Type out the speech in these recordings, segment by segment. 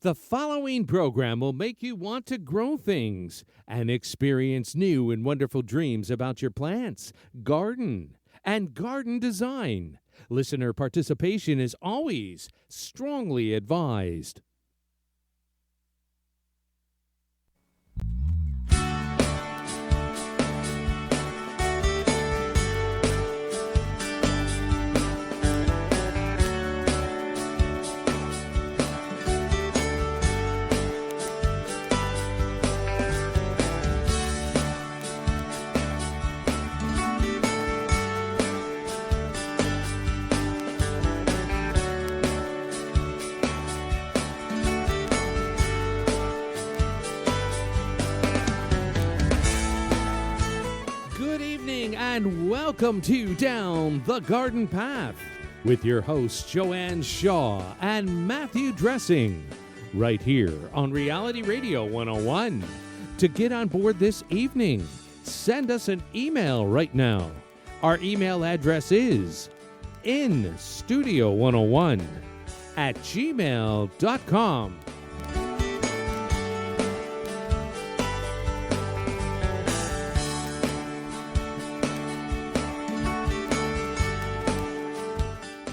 The following program will make you want to grow things and experience new and wonderful dreams about your plants, garden, and garden design. Listener participation is always strongly advised. And welcome to Down the Garden Path with your hosts Joanne Shaw and Matthew Dressing, right here on Reality Radio 101. To get on board this evening, send us an email right now. Our email address is instudio101@gmail.com.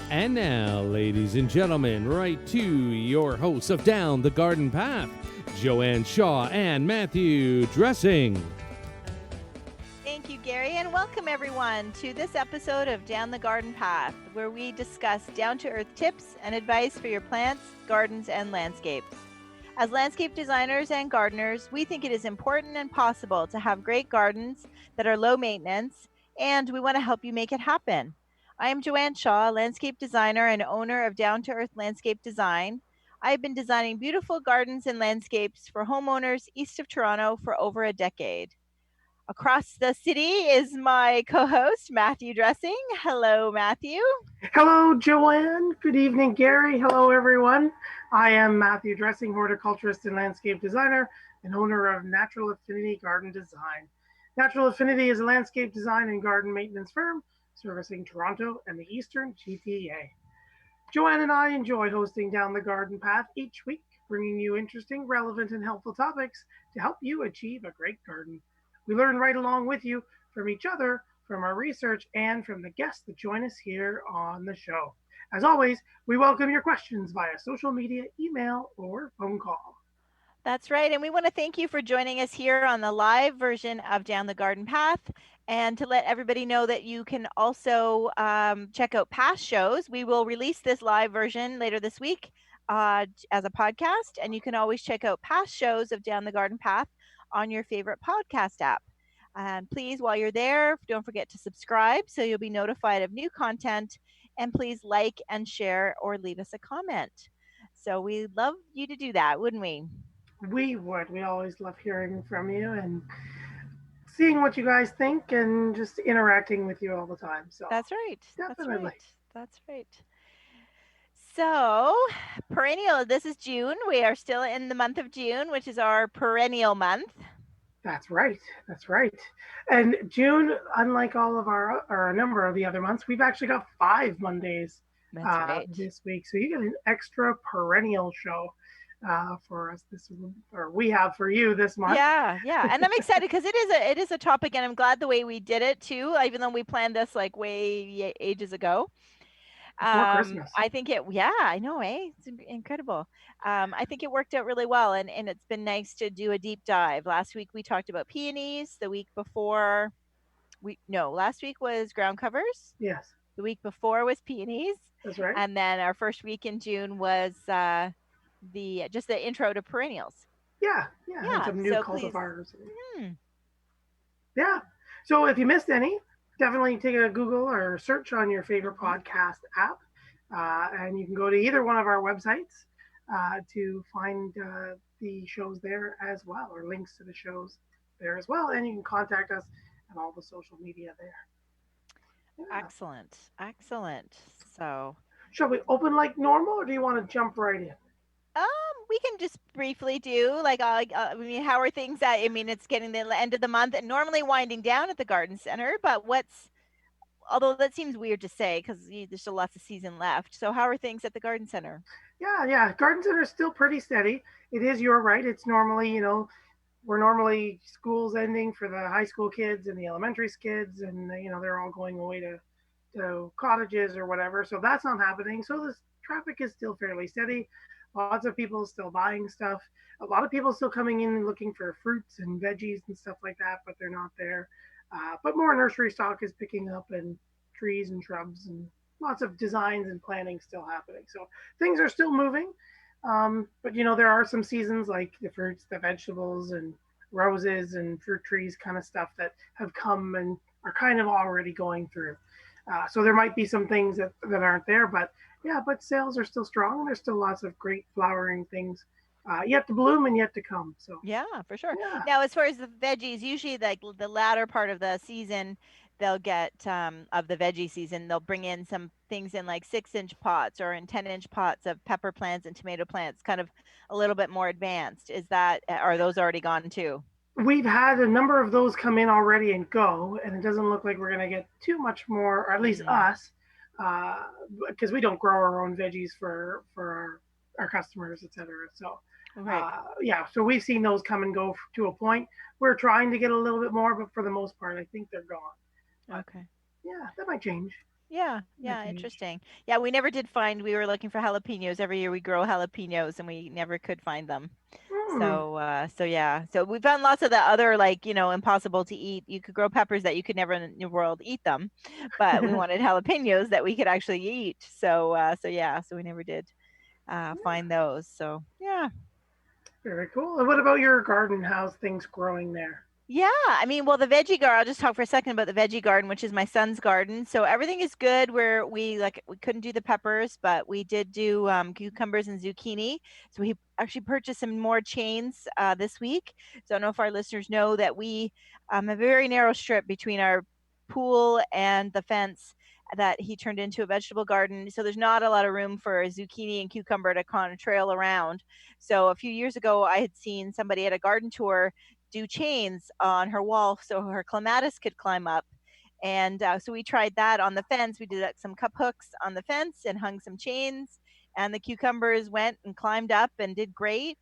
And now, ladies and gentlemen, right to your hosts of Down the Garden Path, Joanne Shaw and Matthew Dressing. Thank you, Gary, and welcome everyone to this episode of Down the Garden Path, where we discuss down-to-earth tips and advice for your plants, gardens, and landscapes. As landscape designers and gardeners, we think it is important and possible to have great gardens that are low maintenance, and we want to help you make it happen. I am Joanne Shaw, landscape designer and owner of Down to Earth Landscape Design. I have been designing beautiful gardens and landscapes for homeowners east of Toronto for over a decade. Across the city is my co-host, Matthew Dressing. Hello, Matthew. Hello, Joanne. Good evening, Gary. Hello, everyone. I am Matthew Dressing, horticulturist and landscape designer and owner of Natural Affinity Garden Design. Natural Affinity is a landscape design and garden maintenance firm servicing Toronto and the Eastern GTA. Joanne and I enjoy hosting Down the Garden Path each week, bringing you interesting, relevant, and helpful topics to help you achieve a great garden. We learn right along with you from each other, from our research, and from the guests that join us here on the show. As always, we welcome your questions via social media, email, or phone call. That's right. And we want to thank you for joining us here on the live version of Down the Garden Path. And to let everybody know that you can also check out past shows. We will release this live version later this week as a podcast. And you can always check out past shows of Down the Garden Path on your favorite podcast app. And please, while you're there, don't forget to subscribe so you'll be notified of new content. And please like and share or leave us a comment. So we'd love you to do that, wouldn't we? We would. We always love hearing from you and seeing what you guys think and just interacting with you all the time. So that's right. Definitely. That's right. So perennial, this is June. We are still in the month of June, which is our perennial month. That's right. And June, unlike all of our or a number of the other months, we've actually got 5 Mondays this week. So you get an extra perennial show for us we have for you this month. Yeah. And I'm excited because it is a topic, and I'm glad the way we did it too, even though we planned this like way ages ago. Before Christmas. I think I know, it's incredible. I think it worked out really well, and it's been nice to do a deep dive. Last week we talked about peonies. The week before last week was ground covers. Yes. The week before was peonies. That's right. And then our first week in June was the intro to perennials. Yeah. And some new cultivars. Yeah. So if you missed any, definitely take a Google or search on your favorite podcast app. And you can go to either one of our websites to find the shows there as well, or links to the shows there as well. And you can contact us on all the social media there. Yeah. Excellent. So shall we open like normal, or do you want to jump right in? We can just briefly do how are things it's getting the end of the month and normally winding down at the garden center, but although that seems weird to say because there's still lots of season left. So how are things at the garden center? Yeah. Garden center is still pretty steady. It is, you're right. It's normally, we're normally school's ending for the high school kids and the elementary kids, and they're all going away to cottages or whatever. So that's not happening. So the traffic is still fairly steady. Lots of people still buying stuff. A lot of people still coming in and looking for fruits and veggies and stuff like that, but they're not there. But more nursery stock is picking up, and trees and shrubs, and lots of designs and planning still happening. So things are still moving. But there are some seasons like the fruits, the vegetables, and roses and fruit trees kind of stuff that have come and are kind of already going through. So there might be some things that aren't there, but yeah, but sales are still strong. There's still lots of great flowering things yet to bloom and yet to come. So Yeah, for sure. yeah, Now, as far as the veggies, usually like the latter part of the season, they'll get of the veggie season, they'll bring in some things in like 6-inch pots or in 10-inch pots of pepper plants and tomato plants, kind of a little bit more advanced. Are those already gone too? we've had a number of those come in already and go, and it doesn't look like we're going to get too much more, or at least Mm, us, because we don't grow our own veggies for our customers, etc. So right. yeah, so we've seen those come and go to a point. We're trying to get a little bit more, but for the most part, I think they're gone. But Okay. yeah, that might change. Yeah, That might yeah, change. interesting. Yeah, we never did find, we were looking for jalapenos. Every year we grow jalapenos and we never could find them. Hmm. So yeah. So we found lots of the other like, impossible to eat. You could grow peppers that you could never in the world eat them, but we wanted jalapenos that we could actually eat. So yeah, so we never did find those. So yeah. Very cool. And what about your garden? How's things growing there? Yeah, I mean, well, the veggie garden, I'll just talk for a second about the veggie garden, which is my son's garden. So everything is good where we couldn't do the peppers, but we did do cucumbers and zucchini. So we actually purchased some more chains this week. So I don't know if our listeners know that we have a very narrow strip between our pool and the fence that he turned into a vegetable garden. So there's not a lot of room for zucchini and cucumber to kind of trail around. So a few years ago, I had seen somebody at a garden tour do chains on her wall so her clematis could climb up. And so we tried that on the fence. We did some cup hooks on the fence and hung some chains, and the cucumbers went and climbed up and did great.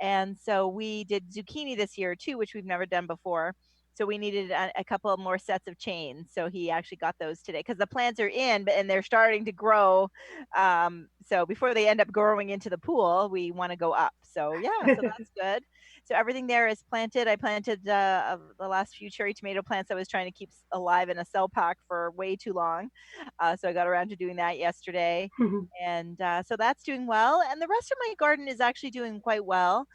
And so we did zucchini this year too, which we've never done before. So we needed a couple more sets of chains. So he actually got those today because the plants are in, and they're starting to grow. So before they end up growing into the pool, we want to go up. So yeah, so that's good. So everything there is planted. I planted the last few cherry tomato plants I was trying to keep alive in a cell pack for way too long. So I got around to doing that yesterday. And so that's doing well. And the rest of my garden is actually doing quite well.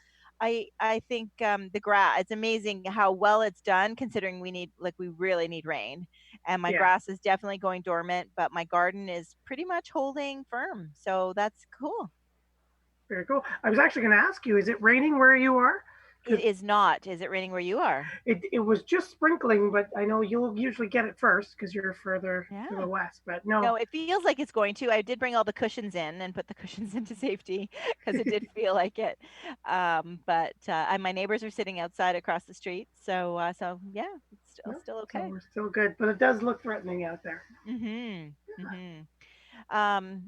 I think the grass, it's amazing how well it's done considering we really need rain. And my Yeah, grass is definitely going dormant, but my garden is pretty much holding firm. So that's cool. very cool. I was actually going to ask you, is it raining where you are? It Because is not. Is it raining where you are? it was just sprinkling, but I know you'll usually get it first because you're further to the Yeah. west. But no, No, it feels like it's going to. I did bring all the cushions in and put the cushions into safety because it did feel like it. But my neighbors are sitting outside across the street, so yeah, it's still no, still so okay. we're still good. But it does look threatening out there. Mhm. Mhm.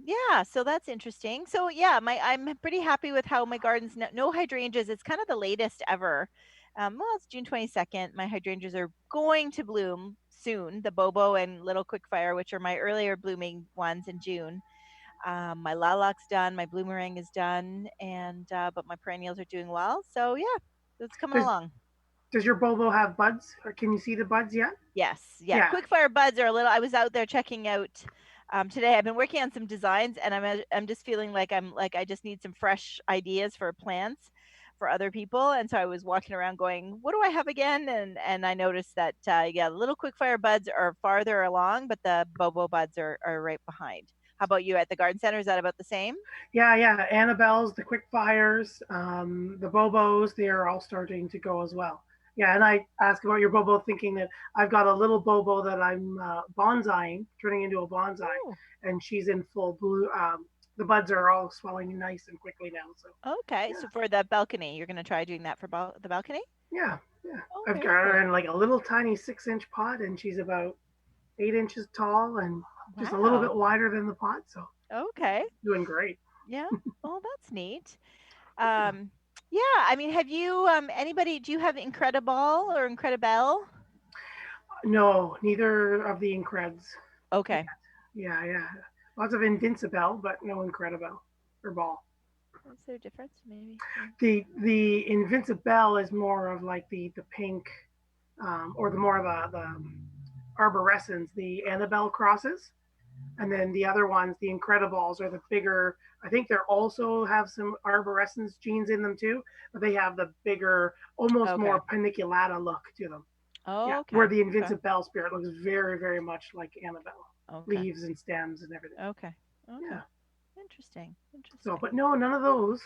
Yeah, so that's interesting. So yeah, my I'm pretty happy with how my garden's no hydrangeas. It's kind of the latest ever. Well, it's June 22nd. My hydrangeas are going to bloom soon. The Bobo and Little Quickfire, which are my earlier blooming ones in June. My lilac's done, my bloomerang is done, and but my perennials are doing well. So yeah, it's coming Does along. does your Bobo have buds? Or can you see the buds yet? Yes, yeah. Yeah. Quickfire buds are a little. I was out there checking out today. I've been working on some designs, and I'm just feeling like I just need some fresh ideas for plants for other people. And so I was walking around going, "What do I have again?" And I noticed that yeah, the little Quickfire buds are farther along, but the Bobo buds are right behind. How about you at the garden center? Is that about the same? Yeah. Annabelle's, the quick fires, the Bobos, they are all starting to go as well. Yeah, and I ask about your Bobo thinking that I've got a little Bobo that I'm bonsaiing, turning into a bonsai, Oh, and she's in full blue. The buds are all swelling nice and quickly now. So okay. yeah, So for the balcony, you're gonna try doing that for the balcony? yeah. Oh, I've got very her cool. in like a little tiny 6-inch pot, and she's about 8 inches tall and just a little Wow. bit wider than the pot. So Okay. doing great. Yeah. Oh, that's neat. Um, yeah. I mean, have you anybody? Do you have Incredible or Incredibelle? No, neither of the Increds. Okay. Yeah, yeah. Lots of Invincible, but no Incredible or Ball. Is there a difference? Maybe. The Invincible is more of like the pink, or the more of the arborescens, the Annabelle crosses, and then the other ones, the Incredibles, are the bigger. I think they also have some arborescens genes in them too, but they have the bigger, almost Okay. more paniculata look to them. Yeah, Oh, where okay. the Okay. Invincible spirit looks very, very much like Annabelle, Okay. leaves and stems and everything. Okay. Okay. Yeah. Interesting. So, Interesting. but no, none of those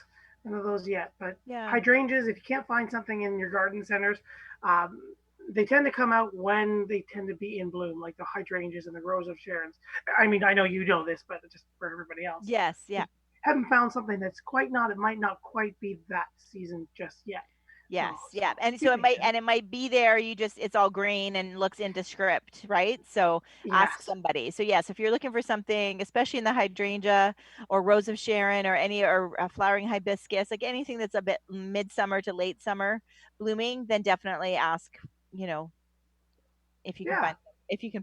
yet. But Yeah. hydrangeas, if you can't find something in your garden centers, um, they tend to come out when they tend to be in bloom, like the hydrangeas and the rose of Sharon's. I mean, I know you know this, but just for everybody else, Yes. Yeah. haven't found something that's quite not. It might not quite be that season just yet. Yes. So Yeah. And be so patient. it might be there. You just it's all green and looks indescript, right? So ask Yes, somebody. So yes, if you're looking for something, especially in the hydrangea or rose of Sharon or any or flowering hibiscus, like anything that's a bit midsummer to late summer blooming, then definitely ask. You know, if you can yeah,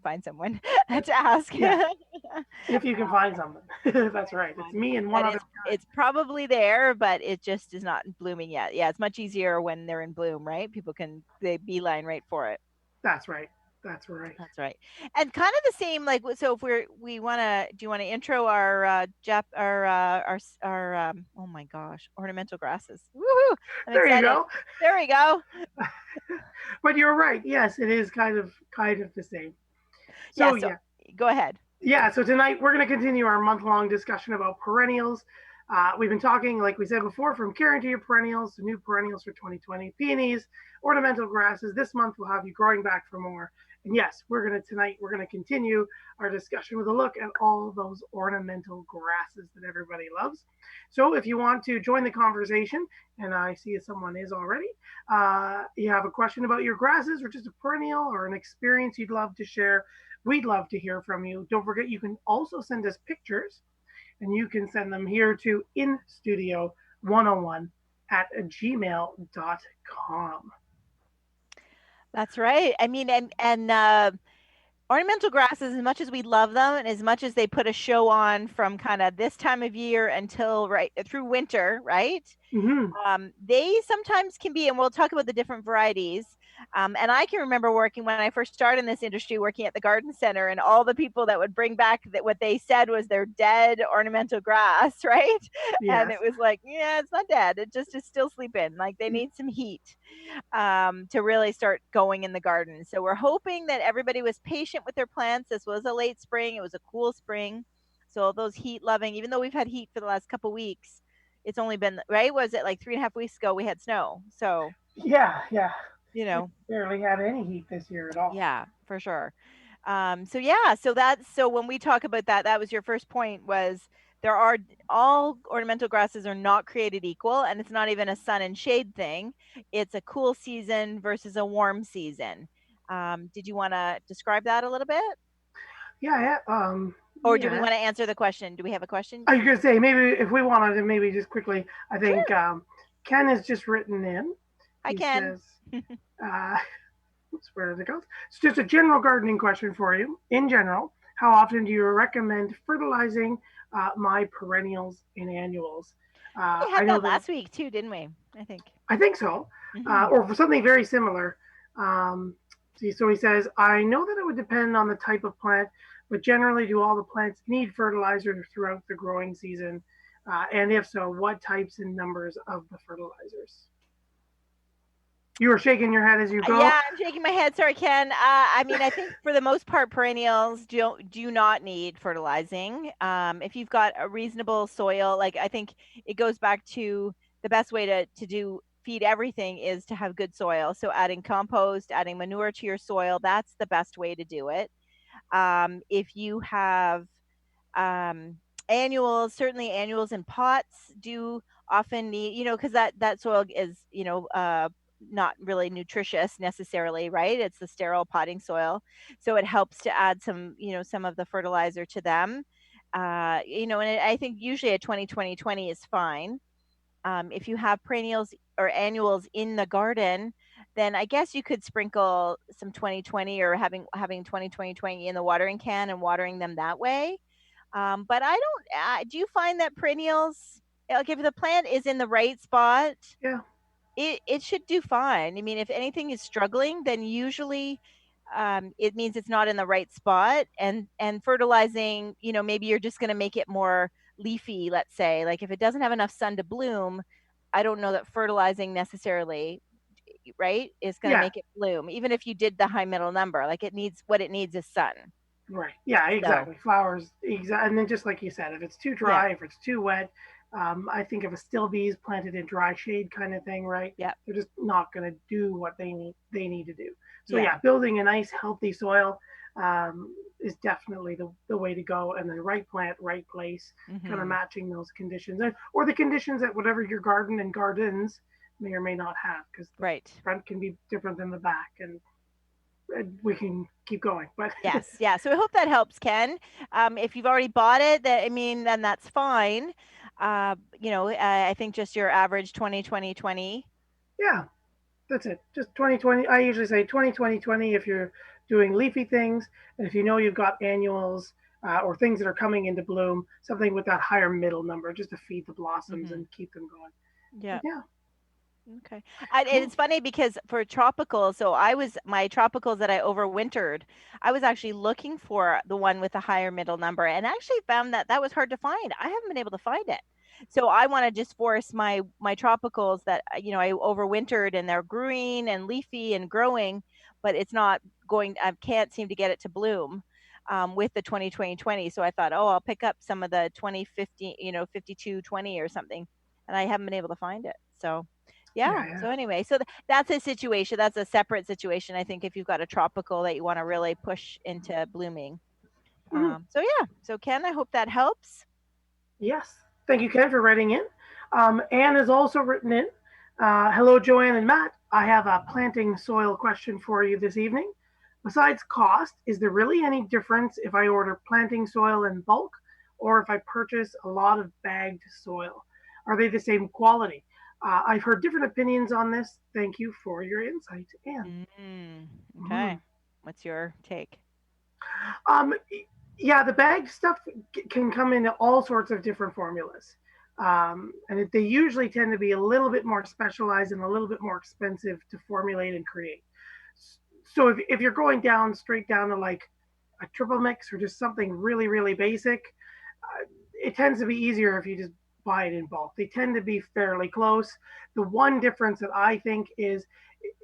find someone to ask. yeah. If you can find something, that's right. It's me and one That other. it's probably there, but it just is not blooming yet. Yeah, it's much easier when they're in bloom, right? People can they beeline right for it. That's right. That's right. That's right. And kind of the same, like so. If we want to, do you want to intro our oh my gosh, ornamental grasses? Woohoo! I'm There you excited. go. There we go. But you're right. Yes, it is kind of the same. Yeah. So So yeah, go ahead. yeah. So tonight we're going to continue our month-long discussion about perennials. We've been talking, like we said before, from caring to your perennials to new perennials for 2020, peonies, ornamental grasses. This month we'll have you growing back for more. And yes, we're gonna continue our discussion with a look at all those ornamental grasses that everybody loves. So if you want to join the conversation, and I see someone is already, you have a question about your grasses or just a perennial or an experience you'd love to share, we'd love to hear from you. Don't forget, you can also send us pictures, and you can send them here to instudio101 at gmail.com. That's right. I mean, and ornamental grasses, as much as we love them and as much as they put a show on from kind of this time of year until right through winter, right? Mm-hmm. They sometimes can be, and we'll talk about the different varieties. And I can remember working when I first started in this industry, working at the garden center, and all the people that would bring back that what they said was their dead ornamental grass, right? And Yes. it was like, yeah, it's not dead; it just is still sleeping. Like they need some heat to really start going in the garden. So we're hoping that everybody was patient with their plants. This was a late spring; it was a cool spring, so all those heat loving, even though we've had heat for the last couple weeks, it's only been right. Was it like 3.5 weeks ago we had snow? So Yeah, yeah. you We know, barely had any heat this year at all. yeah, for sure. So yeah, so that's so when we talk about that, that was your first point was there are all ornamental grasses are not created equal, and it's not even a sun and shade thing. It's a cool season versus a warm season. Did you want to describe that a little bit, Yeah, yeah. or do we Yeah. want to answer the question? Do we have a question? I was gonna say, maybe if we wanted to, maybe just quickly, I think Sure. Ken has just written in. I He can. says, uh, oops, where did it go? It's just a general gardening question for you. In general, how often do you recommend fertilizing my perennials and annuals? We I had know that that last week too, didn't we? I think. I think so, Hmm. or for something very similar. Um, so he says, I know that it would depend on the type of plant, but generally, do all the plants need fertilizer throughout the growing season? And if so, what types and numbers of the fertilizers? You were shaking your head as you go. Yeah, I'm shaking my head. Sorry, Ken. I mean, I think for the most part, perennials do not need fertilizing. If you've got a reasonable soil, like I think it goes back to the best way to do feed everything is to have good soil. So adding compost, adding manure to your soil, that's the best way to do it. If you have um, annuals, certainly annuals in pots do often need, because that soil is, not really nutritious necessarily, right? It's the sterile potting soil. So it helps to add some, some of the fertilizer to them. And I think usually a 20-20-20 is fine. If you have perennials or annuals in the garden, then I guess you could sprinkle some 20-20 or having 20-20-20 in the watering can and watering them that way. But I don't. Do you find that perennials, like if the plant is in the right spot, Yeah. it should do fine. I mean, if anything is struggling, then usually it means it's not in the right spot. And fertilizing, maybe you're just going to make it more leafy. Let's say, like if it doesn't have enough sun to bloom, I don't know that fertilizing necessarily, right, is going to Yeah. make it bloom. Even if you did the high middle number, like it needs what it needs is sun. Right. Yeah, So exactly. Flowers. Exactly. And then just like you said, if it's too yeah, dry, if it's too wet, I think if a still bees planted in dry shade kind of thing, right? yeah, They're just not going to do what they need to do. So yeah. yeah, building a nice healthy soil is definitely the way to go, and the right plant, right place, kind of Hmm. matching those conditions, or the conditions that whatever your garden and gardens may or may not have, because the Right. front can be different than the back, and we can keep going, but Yes, yeah. So I hope that helps, Ken. If you've already bought it, then that's fine. I think just your average 20-20-20. yeah, that's it. Just 2020. I usually say 2020-20 if you're doing leafy things, and if you know you've got annuals or things that are coming into bloom, something with that higher middle number just to feed the blossoms Hmm. and keep them going. Yeah. But yeah, Okay. And cool. it's funny because for tropical, so my tropicals that I overwintered, I was actually looking for the one with the higher middle number and actually found that that was hard to find. I haven't been able to find it. So I want to just force my tropicals that, I overwintered and they're green and leafy and growing, but it's not going, I can't seem to get it to bloom. With the 20-20-20. So I thought, oh, I'll pick up some of the 2050, 52-20 or something. And I haven't been able to find it. So, yeah. Yeah, yeah. So anyway, so that's a situation. That's a separate situation. I think if you've got a tropical that you want to really push into blooming. Mhm. So yeah. So Ken, I hope that helps. Yes. Thank you, Ken, for writing in. Anne has also written in. Hello, Joanne and Matt. I have a planting soil question for you this evening. Besides cost, is there really any difference if I order planting soil in bulk or if I purchase a lot of bagged soil? Are they the same quality? I've heard different opinions on this. Thank you for your insight, Anne. Okay. What's your take? Um, yeah, the bag stuff can come in all sorts of different formulas. And they usually tend to be a little bit more specialized and a little bit more expensive to formulate and create. So if you're going down straight down to like a triple mix or just something really, really basic, it tends to be easier if you just buy it in bulk. They tend to be fairly close. The one difference that I think is,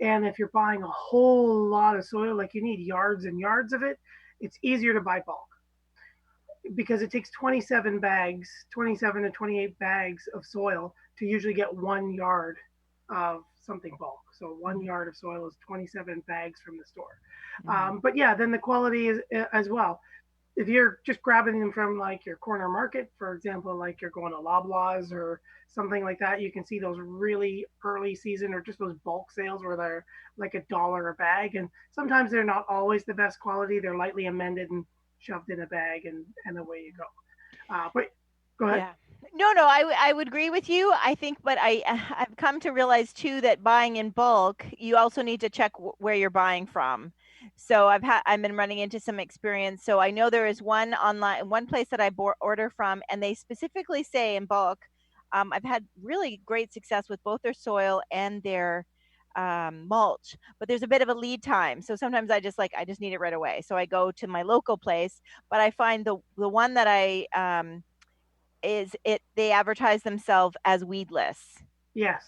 and if you're buying a whole lot of soil, like you need yards and yards of it, it's easier to buy bulk because it takes 27 bags, 27 to 28 bags of soil to usually get 1 yard of something bulk. So 1 yard of soil is 27 bags from the store. Mm-hmm. But yeah, then the quality is as well. If you're just grabbing them from like your corner market, for example, like you're going to Loblaws or something like that, you can see those really early season or just those bulk sales where they're like $1 a bag. And sometimes they're not always the best quality. They're lightly amended and shoved in a bag, and away you go. But go ahead. Yeah. No, I would agree with you. I think, but I've come to realize too that buying in bulk, you also need to check where you're buying from. So I've been running into some experience. So I know there is one place that I order from, and they specifically say in bulk. I've had really great success with both their soil and their mulch, but there's a bit of a lead time. So sometimes I just need it right away. So I go to my local place, but I find the one that I they advertise themselves as weedless. Yes,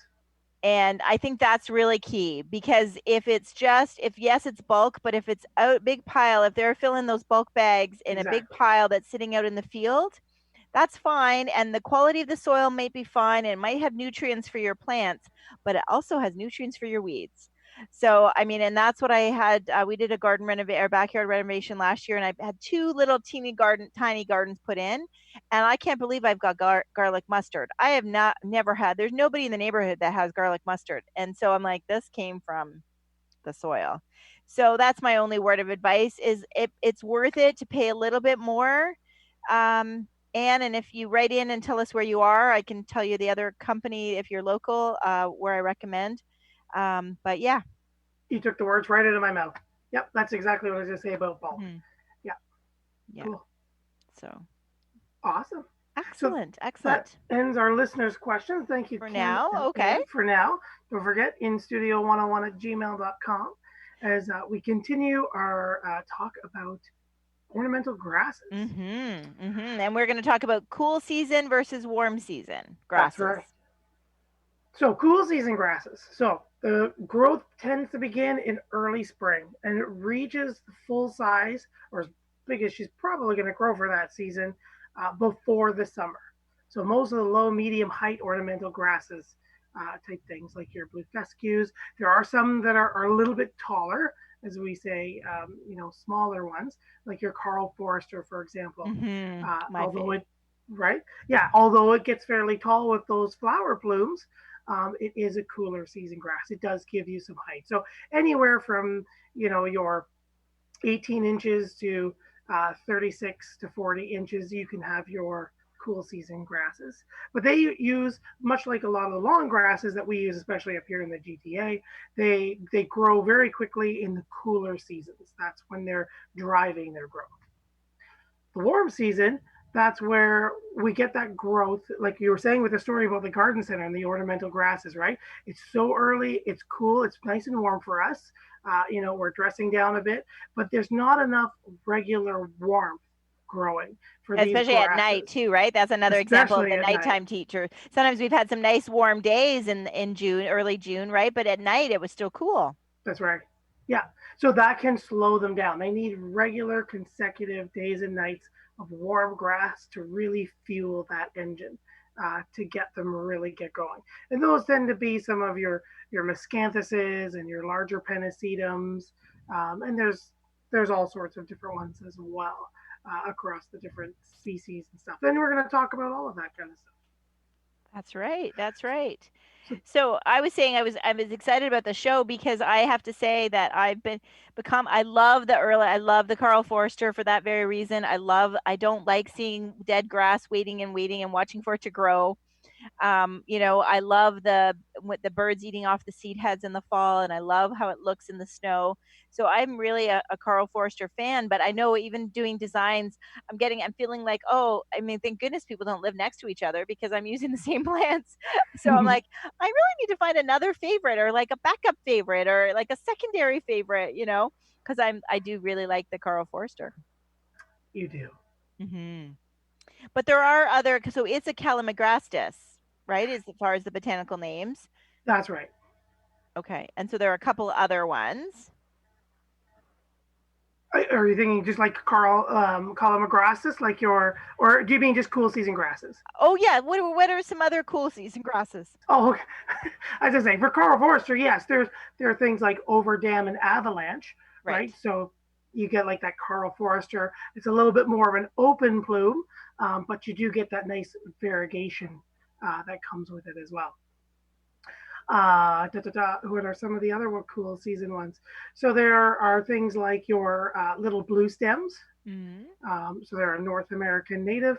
And I think that's really key because if yes, it's bulk, but if it's a big pile, if they're filling those bulk bags in a big exactly. pile that's sitting out in the field, that's fine. And the quality of the soil might be fine and it might have nutrients for your plants, but it also has nutrients for your weeds. So, I mean, and that's what I had. We did a backyard renovation last year, and I had two little tiny gardens put in, and I can't believe I've got garlic mustard. I have never had. There's nobody in the neighborhood that has garlic mustard, and so I'm like, this came from the soil. So that's my only word of advice: is it's worth it to pay a little bit more. And if you write in and tell us where you are, I can tell you the other company if you're local, where I recommend. But yeah. You took the words right out of my mouth. Yep, that's exactly what I was going to say about bulk. Mm-hmm. Yeah. Yeah. Cool. So. Awesome. Excellent. So excellent. That ends our listeners' questions. Thank you, For Kim, now, okay. For now. Don't forget, instudio101@gmail.com as we continue our talk about ornamental grasses. And we're going to talk about cool season versus warm season grasses. That's right. So cool season grasses. So the growth tends to begin in early spring and it reaches the full size or as big as she's probably going to grow for that season before the summer. So most of the low, medium height ornamental grasses type things like your blue fescues. There are some that are a little bit taller, as we say, smaller ones like your Carl Forester, for example. Although it gets fairly tall with those flower plumes, it is a cooler season grass. It does give you some height. So anywhere from, your 18 inches to 36 to 40 inches, you can have your cool season grasses. But they use, much like a lot of the long grasses that we use, especially up here in the GTA, they grow very quickly in the cooler seasons. That's when they're driving their growth. The warm season, that's where we get that growth, like you were saying with the story about the garden center and the ornamental grasses, right? It's so early, it's cool, it's nice and warm for us. We're dressing down a bit, but there's not enough regular warmth growing for these especially grasses. At night too, right? That's another example of the nighttime teacher. Sometimes we've had some nice warm days in June, early June, right? But at night it was still cool. That's right. Yeah. So that can slow them down. They need regular consecutive days and nights of warm grass to really fuel that engine, to get them really get going. And those tend to be some of your miscanthuses and your larger pennisedums. And there's all sorts of different ones as well, across the different species and stuff. Then we're going to talk about all of that kind of stuff. That's right. That's right. So I was saying I was excited about the show because I have to say that I love the Carl Forester for that very reason. I don't like seeing dead grass waiting and watching for it to grow. I love the birds eating off the seed heads in the fall, and I love how it looks in the snow. So I'm really a Carl Forester fan, but I know even doing designs, I'm feeling like, thank goodness people don't live next to each other because I'm using the same plants. So I'm like, I really need to find another favorite or like a backup favorite or like a secondary favorite, because I do really like the Carl Forester. You do. Mm-hmm. But there are other, so it's a calamagrastis, right? As far as the botanical names. That's right. Okay. And so there are a couple other ones. Are you thinking just like calamagrastis, like or do you mean just cool season grasses? Oh yeah. What are some other cool season grasses? Oh, okay. I was just saying for Carl Forester, yes, there are things like overdam and avalanche, right? So you get like that Carl Forester. It's a little bit more of an open plume, but you do get that nice variegation that comes with it as well. What are some of the other cool season ones? So there are things like your little blue stems. Mm-hmm. So they're a North American native.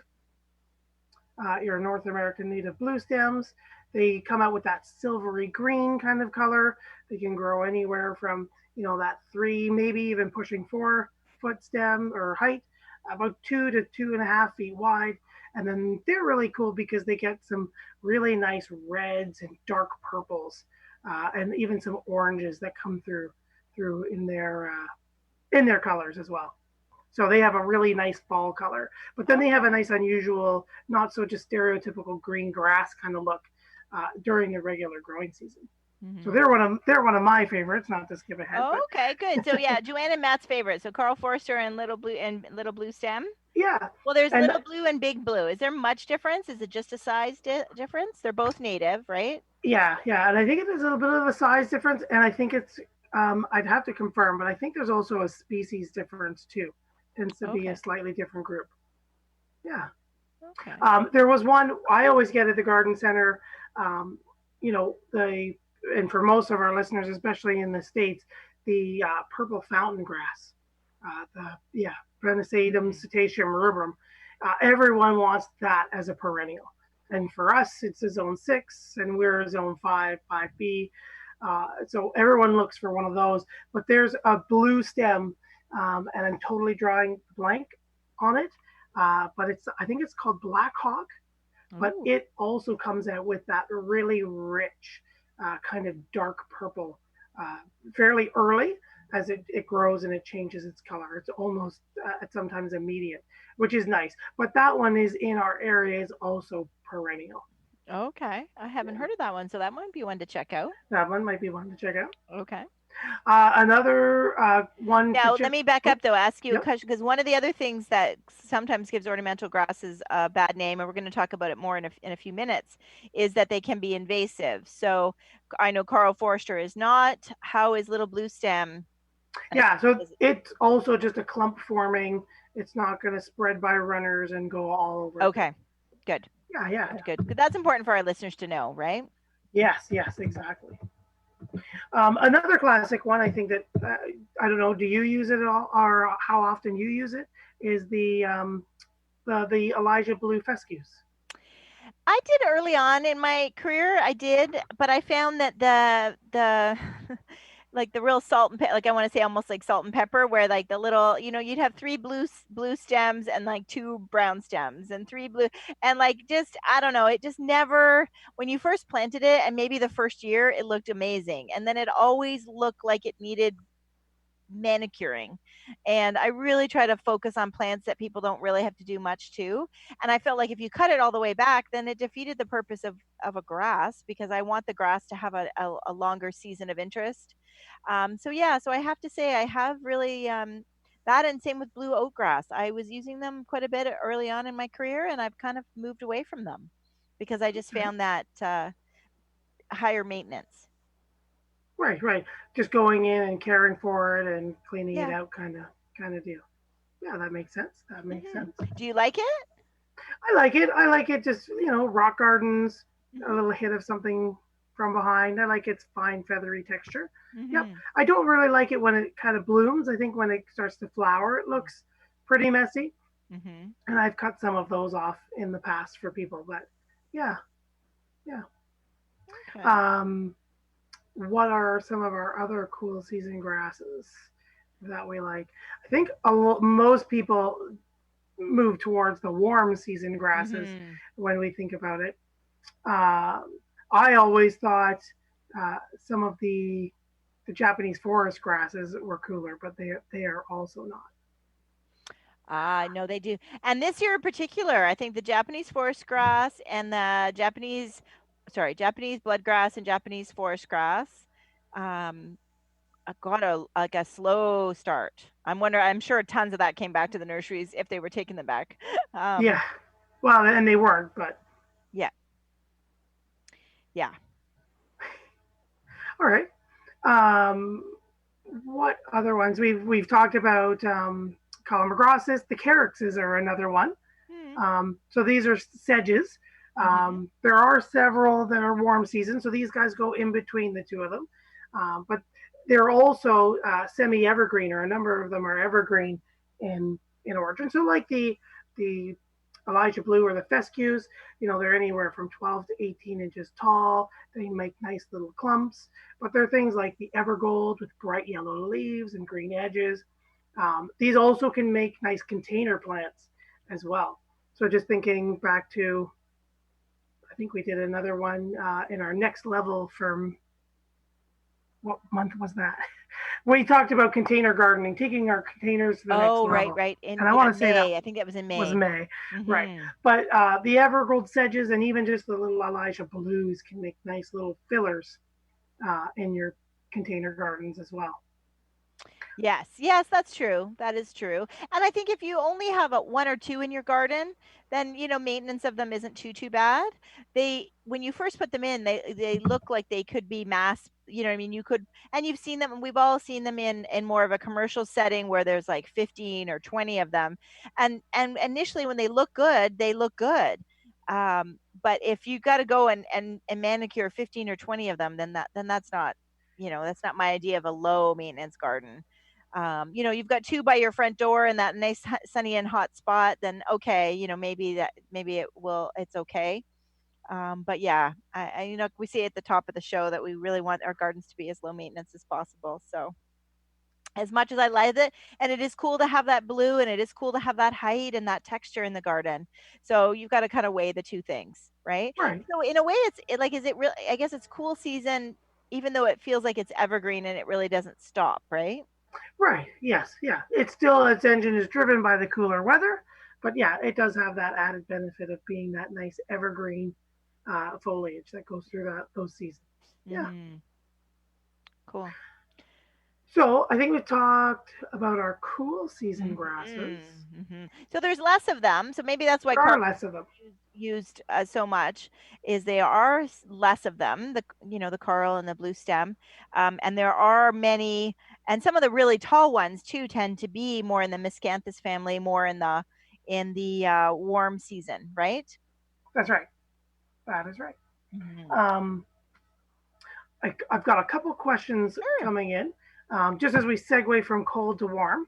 Your North American native blue stems. They come out with that silvery green kind of color. They can grow anywhere from that 3, maybe even pushing 4 foot stem or height, about 2 to 2.5 feet wide. And then they're really cool because they get some really nice reds and dark purples, and even some oranges that come through in their colors as well. So they have a really nice fall color, but then they have a nice unusual, not so just stereotypical green grass kind of look during the regular growing season. So they're one of my favorites. Not to skip ahead, Oh, but okay, good. So yeah, Joanne and Matt's favorite. So Carl Forster and Little Blue Stem. yeah, Well, there's and Little Blue and Big Blue. Is there much difference? Is it just a size difference? They're both native, right? yeah, and I think it is a little bit of a size difference, and I think it's I'd have to confirm, but I think there's also a species difference too. Tends to be a Okay. slightly different group. Yeah. Okay. There was one I always get at the garden center. Um, and for most of our listeners, especially in the states, the purple fountain grass, the Brenisatum Mm. cetaceum rubrum. Everyone wants that as a perennial, and for us, it's a zone 6, and we're a zone 5, 5B. So everyone looks for one of those. But there's a blue stem, and I'm totally drawing blank on it. But I think it's called Black Hawk, but Ooh. it also comes out with that really rich kind of dark purple fairly early as it grows and it changes its color. It's almost sometimes immediate, which is nice. But that one is in our area is also perennial. Okay. I haven't Yeah, heard of that one, so that might be one to check out. that one might be one to check out. Okay. Another one to Now, let check. me back Oh, up though, ask you a yep. question, because one of the other things that sometimes gives ornamental grasses a bad name, and we're going to talk about it more in a few minutes, is that they can be invasive. So I know Carl Forster is not. How is Little Blue Stem? Yeah, so Is it, it's also just a clump forming. It's not going to spread by runners and go all over a bed. okay. Good. Yeah, yeah, Good. yeah. Good. That's important for our listeners to know, right? Yes, exactly. Another classic one, I think that I don't know. Do you use it at all, or how often you use it? Is the Elijah Blue fescues? I did early on in my career. I did, but I found that the like the real salt and like I want to say almost like salt and pepper, where like the little, you'd have three blue stems and like two brown stems and three blue, and like just I don't know, it just never, when you first planted it and maybe the first year it looked amazing, and then it always looked like it needed manicuring. And I really try to focus on plants that people don't really have to do much to. And I felt like if you cut it all the way back, then it defeated the purpose of a grass, because I want the grass to have a longer season of interest. So yeah, so I have to say I have really that, and same with blue oatgrass. I was using them quite a bit early on in my career, and I've kind of moved away from them because I just Okay. found that higher maintenance. Right. Just going in and caring for it and cleaning it Yeah. out, kind of deal. Yeah, that makes sense. That makes Hmm. sense. Do you like it? I like it. I like it. Just rock gardens, a Hmm. little hit of something from behind. I like its fine feathery texture. Yep. Hmm. I don't really like it when it kind of blooms. I think when it starts to flower, it looks pretty messy. Hmm. And I've cut some of those off in the past for people. But yeah, yeah. Okay. Um, what are some of our other cool season grasses that we like? I think most people move towards the warm season grasses Hmm. when we think about it. Uh, I always thought some of the Japanese forest grasses were cooler, but they are also not. Ah, no, they do. And this year in particular, I think the Japanese forest grass and the Japanese bloodgrass and Japanese forest grass, um, got a like a slow start. I'm sure tons of that came back to the nurseries if they were taking them back. Yeah, Um, well, and they weren't, but yeah, yeah. all right. Um, what other ones? We've talked about Columbogrossus. The Caryxes are another one. Hmm. So these are sedges. Mm-hmm. There are several that are warm season, so these guys go in between the two of them. But they're also semi-evergreen, or a number of them are evergreen in origin. So like the Elijah Blue or the fescues, they're anywhere from 12 to 18 inches tall. They make nice little clumps. But there are things like the Evergold with bright yellow leaves and green edges. These also can make nice container plants as well. So just thinking back to, I think we did another one in our next level from, what month was that? We talked about container gardening, taking our containers to the next Oh, right, level. right. In And I yeah, want to say that May. I think that was in was May. May, right? Mm-hmm. But the Evergold sedges and even just the little Elijah Blues can make nice little fillers in your container gardens as well. Yes, yes, that's true. That is true. And I think if you only have one or two in your garden, then maintenance of them isn't too bad. They when you first put them in, they look like they could be mass. What I mean, you could, and you've seen them, and we've all seen them in more of a commercial setting where there's like 15 or 20 of them, and initially when they look good, they look good. But if you got to go and manicure 15 or 20 of them, then that's not my idea of a low maintenance garden. You've got two by your front door in that nice sunny and hot spot, then okay, maybe it's okay. But yeah, we say at the top of the show that we really want our gardens to be as low maintenance as possible. So as much as I like it, and it is cool to have that blue, and it is cool to have that height and that texture in the garden. So you've got to kind of weigh the two things, right? Right. So in a way, like, is it really? I guess it's cool season, even though it feels like it's evergreen and it really doesn't stop, right? Right. Yes. Yeah. It's still its engine is driven by the cooler weather, but yeah, it does have that added benefit of being that nice evergreen foliage that goes through those seasons. Yeah. Mm-hmm. Cool. So I think we talked about our cool season grasses. Mm-hmm. So there's less of them. So maybe that's why There are less of them. used so much, is they are less of them. The coral and the blue stem, and there are many, and some of the really tall ones too tend to be more in the miscanthus family, more in the warm season, right? That's right. That is right. Mm-hmm. Um, I've got a couple questions Sure. coming in, just as we segue from cold to warm.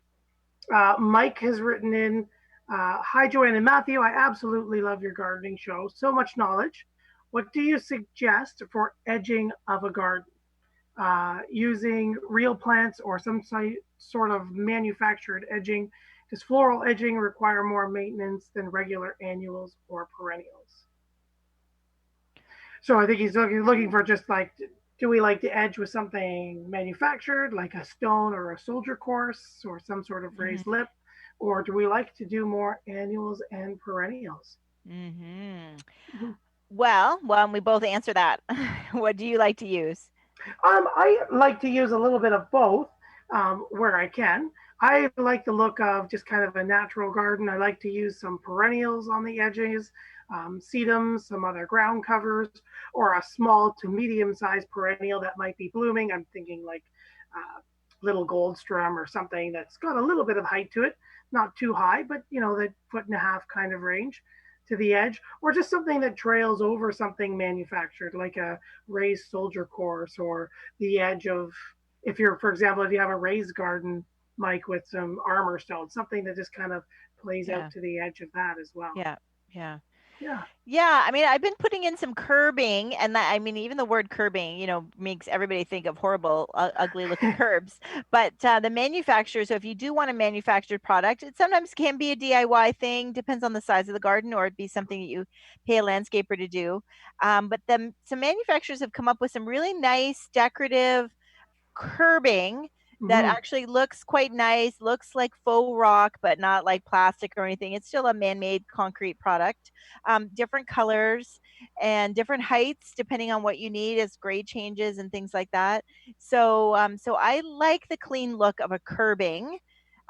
Mike has written in, hi, Joanne and Matthew. I absolutely love your gardening show. So much knowledge. What do you suggest for edging of a garden? Using real plants or some sort of manufactured edging? Does floral edging require more maintenance than regular annuals or perennials? So I think he's looking for just like, do we like to edge with something manufactured, like a stone or a soldier course or some sort of raised Mm-hmm. lip? Or do we like to do more annuals and perennials? Mm-hmm. Mhm. Well, and we both answer that. What do you like to use? I like to use a little bit of both where I can. I like the look of just kind of a natural garden. I like to use some perennials on the edges, sedums, some other ground covers, or a small to medium sized perennial that might be blooming. I'm thinking like little goldstrum or something that's got a little bit of height to it, not too high, but that foot and a half kind of range to the edge, or just something that trails over something manufactured, like a raised soldier course or the edge of, if you're, for example, if you have a raised garden, Mike, with some armor stone, something that just kind of plays out Yeah, to the edge of that as well. yeah, yeah. Yeah. Yeah, I mean, I've been putting in some curbing, and that, I mean, even the word curbing, makes everybody think of horrible, ugly looking curbs. But the manufacturer, so if you do want a manufactured product, it sometimes can be a DIY thing, depends on the size of the garden, or it'd be something that you pay a landscaper to do. But then some manufacturers have come up with some really nice decorative curbing that Mm-hmm. actually looks quite nice, looks like faux rock, but not like plastic or anything. It's still a man made concrete product. Different colors and different heights depending on what you need as grade changes and things like that. So I like the clean look of a curbing.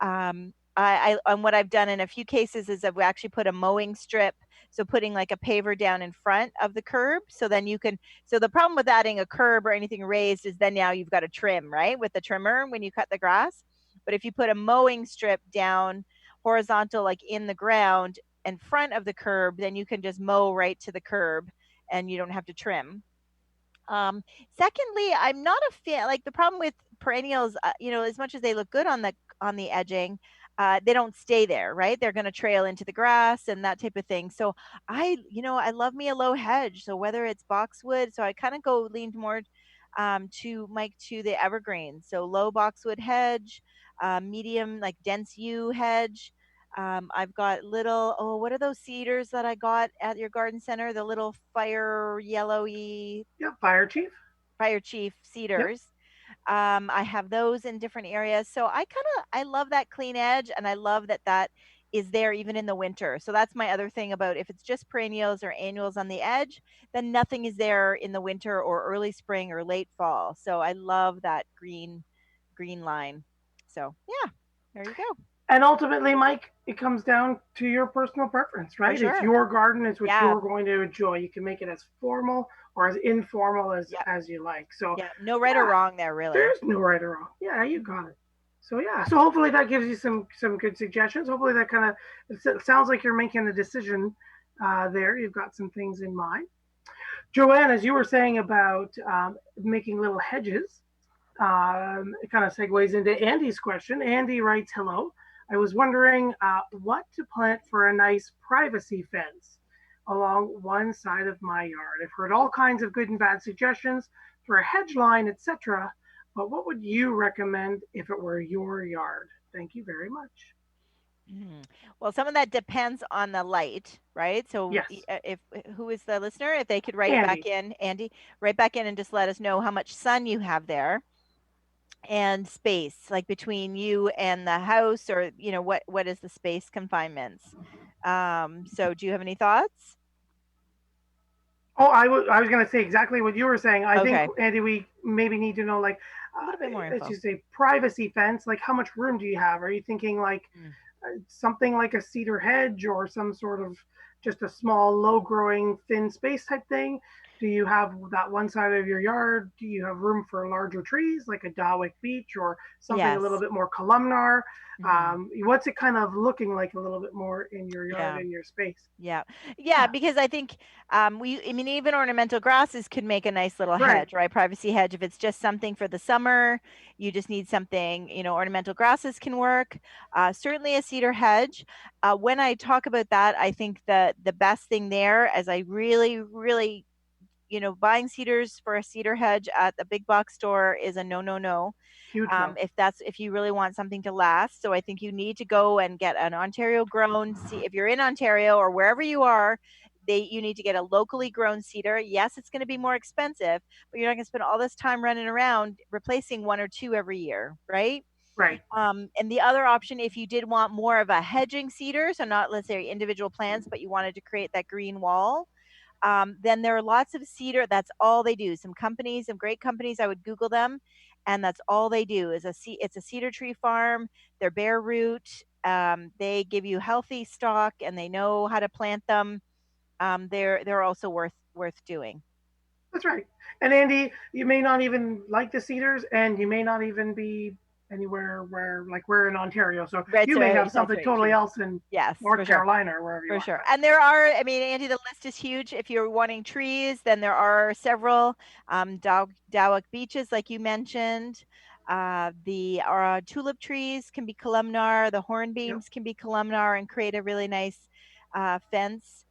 And what I've done in a few cases is I've actually put a mowing strip, so putting like a paver down in front of the curb, so then you can, so the problem with adding a curb or anything raised is then now you've got to trim, right, with the trimmer when you cut the grass. But if you put a mowing strip down horizontal, like in the ground in front of the curb, then you can just mow right to the curb and you don't have to trim. Secondly, I'm not a fan. Like the problem with perennials, as much as they look good on the edging, they don't stay there, right? They're going to trail into the grass and that type of thing. So I love me a low hedge. So whether it's boxwood, so I kind of go leaned more to Mike to the evergreen. So low boxwood hedge, medium like dense yew hedge. I've got little, oh, what are those cedars that I got at your garden center? The little fire yellowy Yep. Fire chief. fire chief Yep. cedars. I have those in different areas. So I love that clean edge, and I love that is there even in the winter. So that's my other thing about if it's just perennials or annuals on the edge, then nothing is there in the winter or early spring or late fall. So I love that green line. So yeah, there you go. And ultimately, Mike, it comes down to your personal preference, For right? It's sure. your garden, it's what Yeah. you're going to enjoy. You can make it as formal or as informal Yeah. as you like. So, Yeah. No right or yeah, wrong there, really. there's no right or wrong. Yeah, you got it. So yeah, so hopefully that gives you some good suggestions. Hopefully that kind of it sounds like you're making a decision there. You've got some things in mind. Joanne, as you were saying about making little hedges, it kind of segues into Andy's question. Andy writes, "Hello. I was wondering what to plant for a nice privacy fence along one side of my yard. I've heard all kinds of good and bad suggestions for a hedge line, etc. But what would you recommend if it were your yard? Thank you very much." Mhm. Well, some of that depends on the light, right? So Yes, if who is the listener, if they could write back Andy. in, Andy, write back in and just let us know how much sun you have there and space, like between you and the house, or what is the space confinements. So do you have any thoughts? Oh, I was going to say exactly what you were saying. I think, Okay, Andy, we maybe need to know, like, a little bit more let's info. just say privacy fence. Like, how much room do you have? Are you thinking like Mm. something like a cedar hedge or some sort of just a small, low growing, thin space type thing? Do you have that one side of your yard? Do you have room for larger trees like a Dawick beech or something a little Yes. bit more columnar? Hmm. What's it kind of looking like a little bit more in your yard, Yeah. in your space? Yeah. Yeah, Yeah, because I think I mean even ornamental grasses could make a nice little right. hedge, right? Privacy hedge if it's just something for the summer, you just need something, ornamental grasses can work. Certainly a cedar hedge. When I talk about that, I think that the best thing there, as I really really buying cedars for a cedar hedge at the big box store is a no, no, no. Huge no. If you really want something to last. So I think you need to go and get an Ontario grown. See if you're in Ontario or wherever you are, you need to get a locally grown cedar. Yes, it's going to be more expensive, but you're not going to spend all this time running around replacing one or two every year, right? Right. And the other option, if you did want more of a hedging cedar, so not let's say individual plants, but you wanted to create that green wall, then there are lots of cedar. That's all they do. Some great companies. I would Google them, and that's all they do is it's a cedar tree farm. They're bare root. They give you healthy stock, and they know how to plant them. They're also worth doing. That's right. And Andy, you may not even like the Cedars, and you may not even be anywhere where, like, we're in Ontario. So Right. you So may have that's something right. totally True. else in Yes, for North sure. Carolina or wherever you For are. sure. And there are, I mean, Andy, the list is huge. If you're wanting trees, then there are several Dowick beeches, like you mentioned. The tulip trees can be columnar. The Yep. hornbeams can be columnar and create a really nice fence,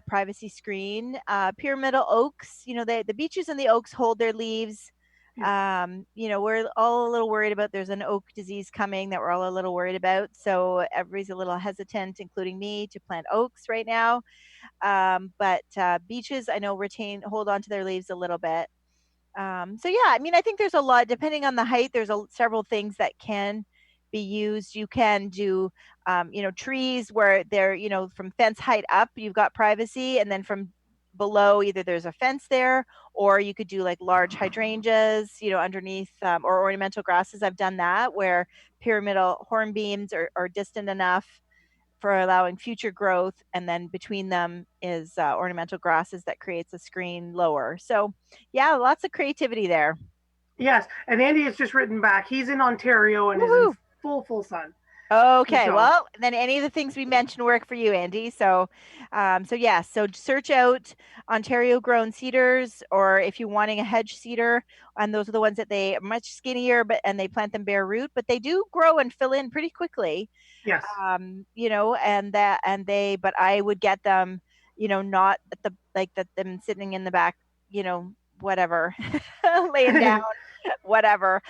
privacy screen. Pyramidal oaks, the beeches and the oaks hold their leaves. Yeah. We're all a little worried about there's an oak disease coming that we're all a little worried about. So everybody's a little hesitant, including me, to plant oaks right now. But beeches, I know hold on to their leaves a little bit. So yeah, I mean, I think there's a lot depending on the height. There's several things that can be used. You can do, trees where they're, from fence height up, you've got privacy, and then from below, either there's a fence there, or you could do like large hydrangeas, underneath, or ornamental grasses. I've done that where pyramidal hornbeams are distant enough for allowing future growth, and then between them is ornamental grasses that creates a screen lower. So yeah, lots of creativity there. Yes. And Andy has just written back. He's in Ontario and is in Woohoo! full sun. Okay, So well, then any of the things we mentioned work for you, Andy. So yes, so search out Ontario grown cedars, or if you're wanting a hedge cedar, and those are the ones that they are much skinnier, and they plant them bare root, but they do grow and fill in pretty quickly. yes. But I would get them, not at the like that them sitting in the back, whatever, laying down, whatever.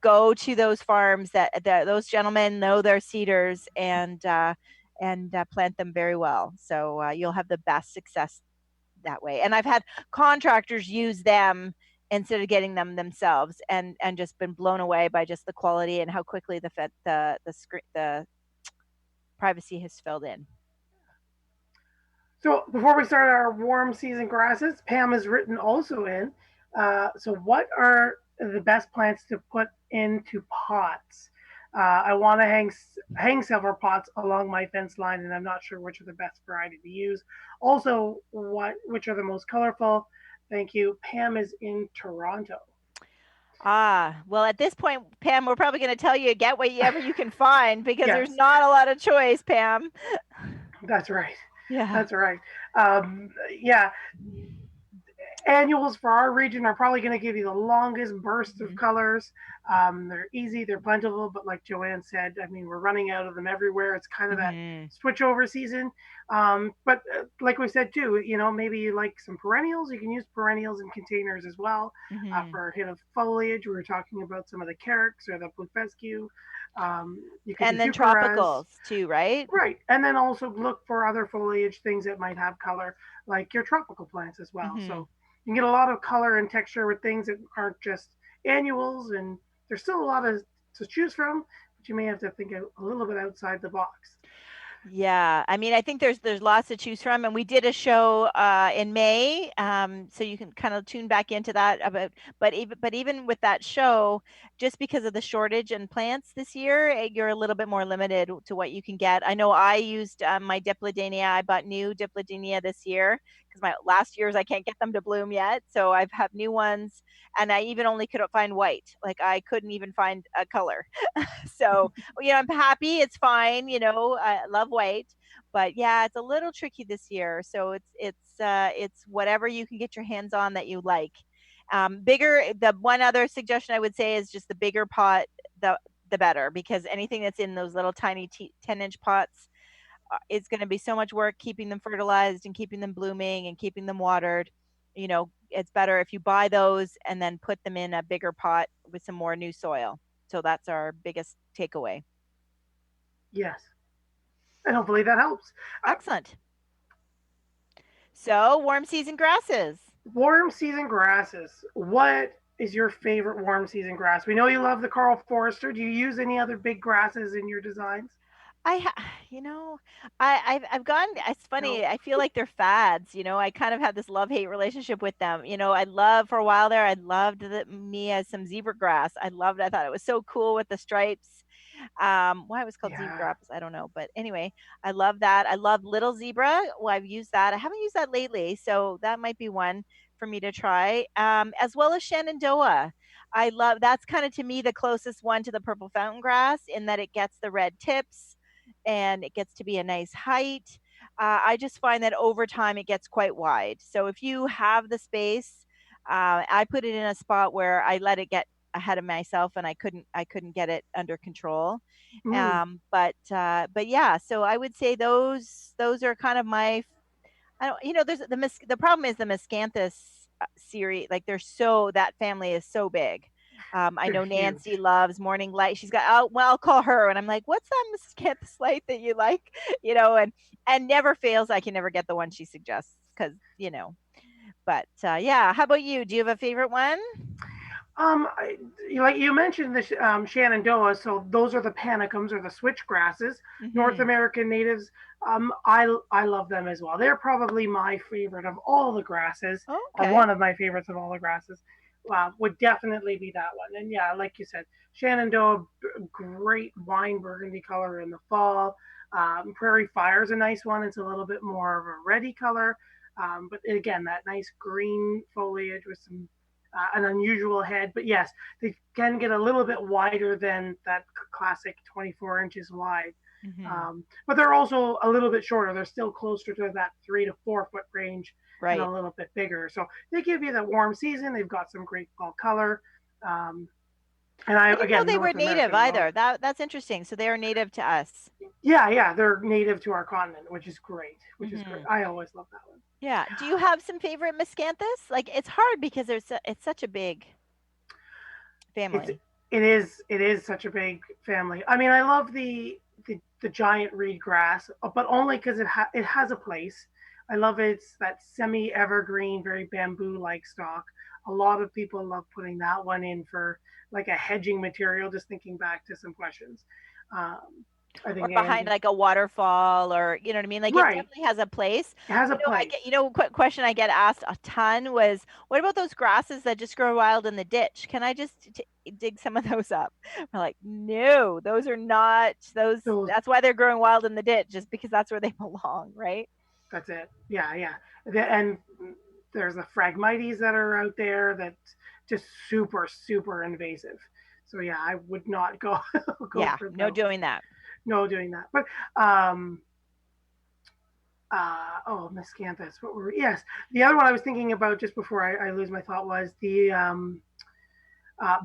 Go to those farms that those gentlemen know their cedars, and plant them very well. So you'll have the best success that way. And I've had contractors use them instead of getting them themselves, and just been blown away by just the quality and how quickly the privacy has filled in. So before we start our warm season grasses, Pam has written also in. So what are the best plants to put into pots? I want to hang several pots along my fence line, and I'm not sure which are the best variety to use. Also, which are the most colorful? Thank you. Pam is in Toronto. Ah, well, at this point, Pam, we're probably going to tell you get whatever you can find because Yes, there's not a lot of choice, Pam. that's right. Yeah. That's right. Yeah, annuals for our region are probably going to give you the longest burst of Mhm. colors. They're easy, they're plentiful, but like Joanne said, I mean, we're running out of them everywhere. It's kind of that Mhm. switch over season. But like we said too, maybe you like some perennials. You can use perennials in containers as well Mhm. for a hit of foliage. We were talking about some of the carrots or the bluefescue. You could do And then heucheras. tropicals too, right? Right. And then also look for other foliage, things that might have color, like your tropical plants as well. Mhm. So you can get a lot of color and texture with things that aren't just annuals, and there's still a lot of to choose from, but you may have to think a little bit outside the box. Yeah, I mean, I think there's lots to choose from, and we did a show in May, so you can kind of tune back into that about. But even with that show, just because of the shortage in plants this year, you're a little bit more limited to what you can get. I know I used my dipladenia. I bought new dipladenia this year because my last year's I can't get them to bloom yet, so I've have new ones, and I even only couldn't find white. Like I couldn't even find a color. So I'm happy. It's fine. I love white, but yeah, it's a little tricky this year. So it's whatever you can get your hands on that you like. Bigger. The one other suggestion I would say is just the bigger pot, the better, because anything that's in those little tiny 10-inch pots is going to be so much work keeping them fertilized and keeping them blooming and keeping them watered. It's better if you buy those and then put them in a bigger pot with some more new soil. So that's our biggest takeaway. Yes. And hopefully that helps. Uh, Excellent. So, warm season grasses. Warm season grasses. What is your favorite warm season grass? We know you love the Carl Forester. Do you use any other big grasses in your designs? I, you know, I've gone. It's No. funny. I feel like they're fads. I kind of have this love hate relationship with them. I love for a while there. I loved me as some zebra grass. I loved. I thought it was so cool with the stripes. Why it was called zebra Yeah. grass, I don't know. But anyway, I love that. I love little zebra. Well, I've used that. I haven't used that lately, so that might be one for me to try. As well as Shenandoah. I love that's kind of to me the closest one to the purple fountain grass in that it gets the red tips and it gets to be a nice height. I just find that over time it gets quite wide. So if you have the space, I put it in a spot where I let it get ahead of myself and I couldn't get it under control. Mm. But yeah, so I would say those are kind of my. I don't, there's the problem is the miscanthus series. Like that family is so big. I They're know huge. Nancy loves Morning Light. She's got, oh, well, I'll call her. And I'm like, what's that miscanthus light that you like? And never fails. I can never get the one she suggests but yeah. How about you? Do you have a favorite one? I, like you mentioned the Shenandoah, so those are the panicums or the switch grasses, North Hmm. American natives. I love them as well. They're probably my favorite of all the grasses, or Okay. one of my favorites of all the grasses. Would definitely be that one. And yeah, like you said, Shenandoah, great wine burgundy color in the fall. Prairie Fire is a nice one. It's a little bit more of a reddy color, but again, that nice green foliage with some an unusual head. But yes, they can get a little bit wider than that classic 24 inches wide. Hmm. But they're also a little bit shorter. They're still closer to that 3 to 4 foot range and a Right. little bit bigger. So they give you that warm season. They've got some great fall color. Um, and I didn't know again, they were North native American love. either. That's interesting. So they are native to us. Yeah, yeah, they're native to our continent, which is great. Which is great. Hmm. I always love that one. Yeah. Do you have some favorite miscanthus? Like it's hard because it's such a big It's family. it is such a big family. I mean, I love the giant reed grass, but only because it has a place. I love it's that semi evergreen, very bamboo like stalk. A lot of people love putting that one in for like a hedging material. Just thinking back to some questions. Um, I or think behind Andy. like a waterfall, or you know what I mean? Like it Right. definitely has a place. It has a I place. get, question I get asked a ton was, what about those grasses that just grow wild in the ditch? Can I just dig some of those up? I'm like, no, those are not those. So That's why they're growing wild in the ditch, just because that's where they belong, right? that's it. Yeah, yeah. And there's the Phragmites that are out there that just super, super invasive. So yeah, I would not go go Yeah, for no those. doing that. No doing that. But um oh, miscanthus. What were yes? The other one I was thinking about just before I lose my thought was the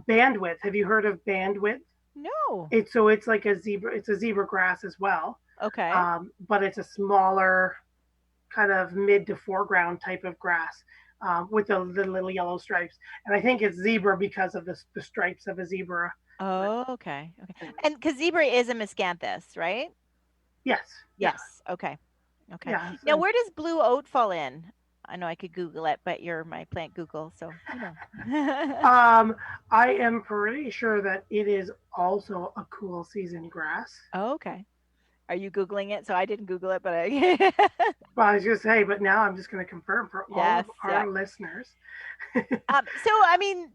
bandwidth. Have you heard of bandwidth? No. It's like a zebra. It's a zebra grass as well, Okay. but it's a smaller kind of mid to foreground type of grass with the little yellow stripes. And I think it's zebra because of the stripes of a zebra. But Oh, okay. Okay. And because zebra is a miscanthus, right? yes, yeah, Yes. Okay. Okay. yeah. Now, where does blue oat fall in? I know I could Google it, but you're my plant Google, so you know. Um, I am pretty sure that it is also a cool season grass. Oh, okay. Are you Googling it? So I didn't Google it, but I. Well, I was going to say, but now I'm just going to confirm for all Yes. of Yeah. our listeners. So I mean,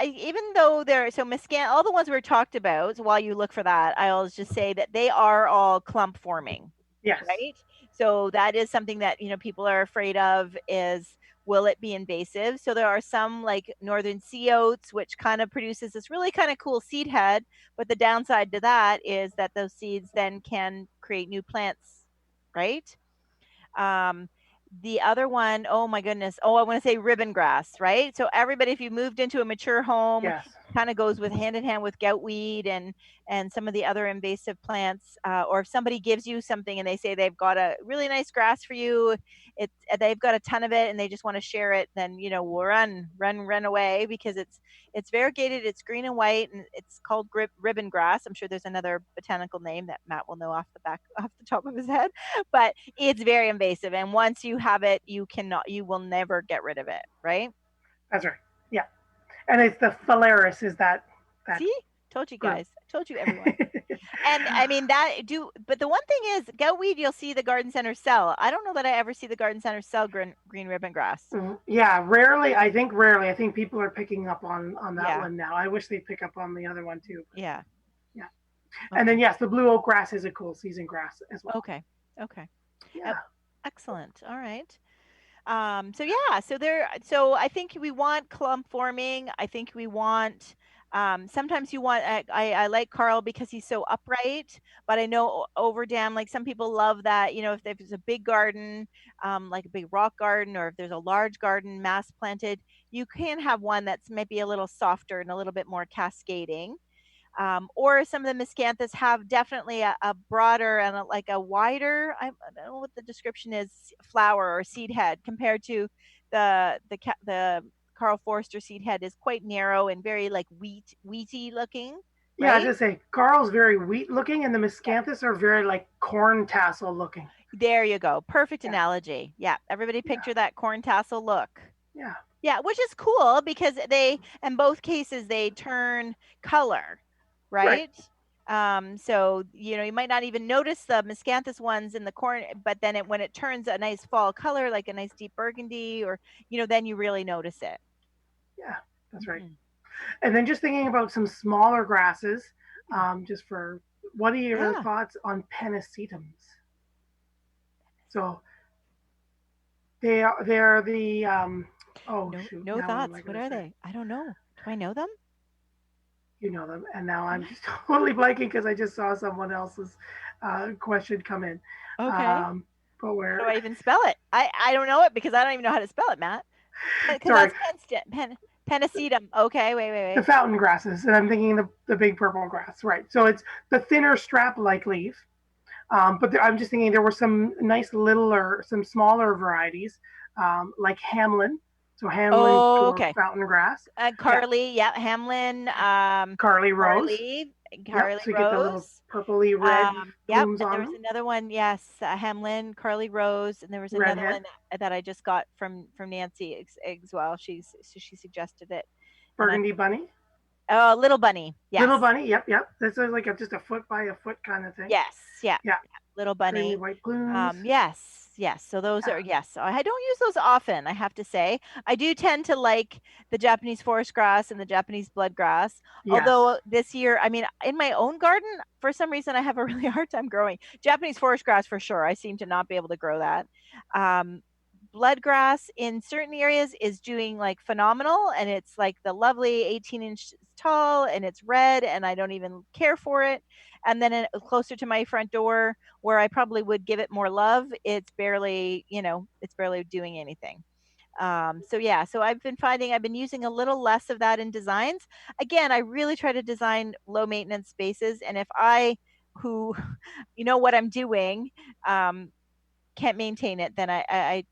even though they're so all the ones we talked about. So while you look for that, I always just say that they are all clump forming, Yes. right? So that is something that people are afraid of, is will it be invasive? So there are some like northern sea oats, which kind of produces this really kind of cool seed head, but the downside to that is that those seeds then can create new plants, right? Um, the other one, oh my goodness. Oh, I want to say ribbon grass, right? So everybody, if you moved into a mature home, Yes. kind of goes with hand in hand with goutweed and some of the other invasive plants. Or if somebody gives you something and they say they've got a really nice grass for you, they've got a ton of it and they just want to share it, then we'll run away, because it's variegated, it's green and white, and it's called ribbon grass. I'm sure there's another botanical name that Matt will know off the top of his head, but it's very invasive, and once you have it, you will never get rid of it, right? That's right. Yeah. And it's the phalaris is that See, told you group. guys, told you everyone. And I mean but the one thing is, goutweed, you'll see the garden center sell. I don't know that I ever see the garden center sell green ribbon grass. Yeah, rarely. I think rarely. I think people are picking up on that Yeah. one now. I wish they'd pick up on the other one too. Yeah. Yeah. Okay. And then yes, the blue oak grass is a cool season grass as well. Okay. Yeah. Excellent. All right. So yeah, so I think we want clump forming. I think we want, sometimes you want, I like Carl because he's so upright, but I know over dam, like some people love that, if there's a big garden, like a big rock garden, or if there's a large garden mass planted, you can have one that's maybe a little softer and a little bit more cascading. Or some of the miscanthus have definitely a broader and like a wider, I don't know what the description is, flower or seed head, compared to the Carl Forster seed head is quite narrow and very like wheaty looking, Yeah, I was right? gonna say Carl's very wheat looking, and the Yeah. miscanthus are very like corn tassel looking. There you go. Perfect Yeah. analogy. Yeah. Everybody Yeah. picture that corn tassel look. Yeah. Yeah, which is cool because in both cases, they turn color, Right. right? So you might not even notice the miscanthus ones in the corn, but then when it turns a nice fall color, like a nice deep burgundy, or then you really notice it. Yeah, that's right. Mhm. And then just thinking about some smaller grasses, just for what are your Yeah. thoughts on pennisetums? So they are the oh No, shoot, no now what am thoughts. I What gonna are say? they? I don't know. Do I know them? You know them, and now I'm What? just totally blanking because I just saw someone else's question come in. Okay. Um, but How where? do I even spell it? I don't know it because I don't even know how to spell it, Matt. Because Sorry, that's pennisetum. Okay, the wait. fountain grasses, and I'm thinking the big purple grass, right? So it's the thinner strap-like leaf. But I'm just thinking there were some nice little or some smaller varieties, like Hamlin. So Hamlin Oh, dwarf okay. fountain grass. Yeah, Carly, yeah, Hamlin, Carly Rose. Carly, Yep. Carly So you get the little Rose. purpley red Yep. blooms And on there was them. another one, yes, Hamlin, Carly Rose, and there was another Redhead, one that I just got from Nancy as well. She suggested it, and I Burgundy bunny. Oh, little bunny. Yes. Little bunny. Yep. That's like just a foot by a foot kind of thing. Yes. Yeah. Yeah. Little bunny. Creamy white plumes. Yes. So those are, yes. So I don't use those often, I have to say. I do tend to like the Japanese forest grass and the Japanese bloodgrass. Yes. Although this year, I mean, in my own garden, for some reason, I have a really hard time growing Japanese forest grass for sure. I seem to not be able to grow that. Bloodgrass in certain areas is doing like phenomenal, and it's like the lovely 18 inches tall, and it's red, and I don't even care for it. And then closer to my front door, where I probably would give it more love, it's barely, it's barely doing anything. So I've been finding I've been using a little less of that in designs. Again, I really try to design low maintenance spaces, and if who what I'm doing, can't maintain it, then I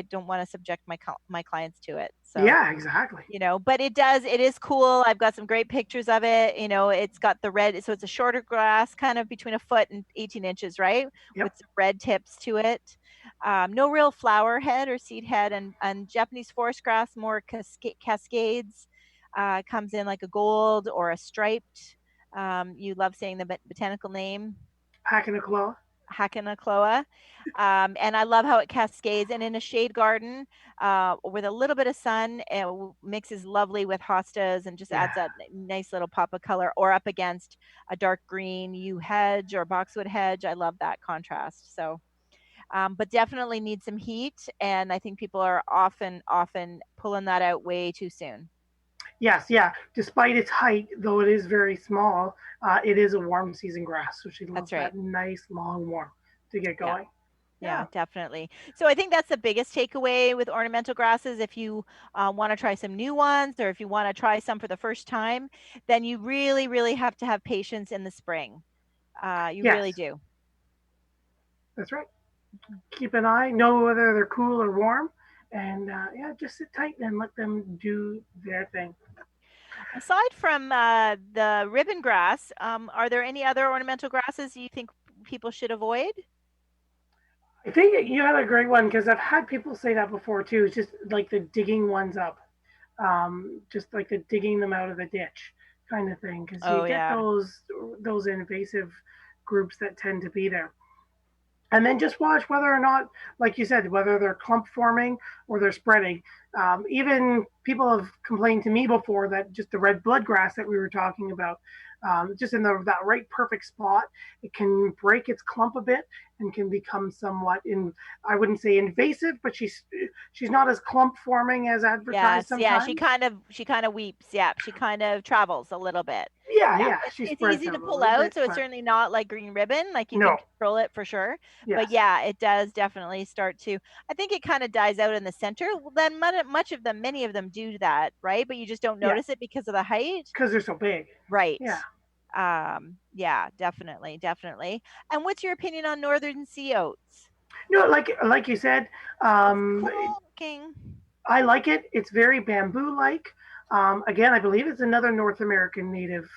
don't want to subject my clients to it. So yeah, exactly. But it is cool. I've got some great pictures of it. It's got the red, so it's a shorter grass, kind of between a foot and 18 inches, right? Yep. With some red tips to it. No real flower head or seed head, and Japanese forest grass more cascades. Comes in like a gold or a striped. You love saying the botanical name. Hakinakloa. And I love how it cascades. And in a shade garden, with a little bit of sun, it mixes lovely with hostas and just adds that nice little pop of color. Or up against a dark green yew hedge or boxwood hedge. I love that contrast. So, but definitely need some heat. And I think people are often pulling that out way too soon. Yes, yeah. Despite its height, though it is very small, it is a warm season grass. So she loves that nice long warm to get going. Yeah, definitely. So I think that's the biggest takeaway with ornamental grasses. If you want to try some new ones, or if you want to try some for the first time, then you really, really have to have patience in the spring. You really do. That's right. Keep an eye, know whether they're cool or warm, and just sit tight and let them do their thing. Aside from the ribbon grass, are there any other ornamental grasses you think people should avoid? I think you had a great one, because I've had people say that before too. It's just like the digging ones up, just like the digging them out of the ditch kind of thing, because you get those invasive groups that tend to be there. And then just watch whether or not, like you said, whether they're clump forming or they're spreading. Even people have complained to me before that just the red bloodgrass that we were talking about, just in that right perfect spot, it can break its clump a bit and can become somewhat I wouldn't say invasive, but she's not as clump forming as advertised sometimes. Yeah, she kind of weeps. Yeah, she kind of travels a little bit. Yeah. It's easy to pull out, so it's certainly not like green ribbon. Like you can control it for sure. Yes. But yeah, it does definitely start to. I think it kind of dies out in the center. Then many of them do that, right? But you just don't notice it because of the height. Because they're so big. Right. Yeah. Definitely. And what's your opinion on northern sea oats? No, like you said, cool I like it. It's very bamboo-like. Again, I believe it's another North American native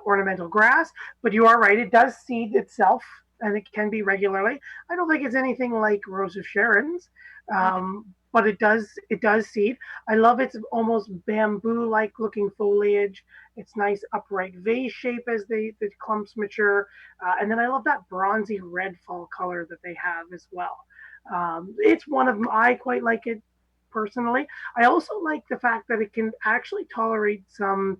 ornamental grass, but you are right. It does seed itself, and it can be regularly. I don't think it's anything like Rose of Sharon's, but it does seed. I love its almost bamboo-like looking foliage. It's nice upright vase shape as the clumps mature, and then I love that bronzy red fall color that they have as well. It's one of them. I quite like it personally. I also like the fact that it can actually tolerate some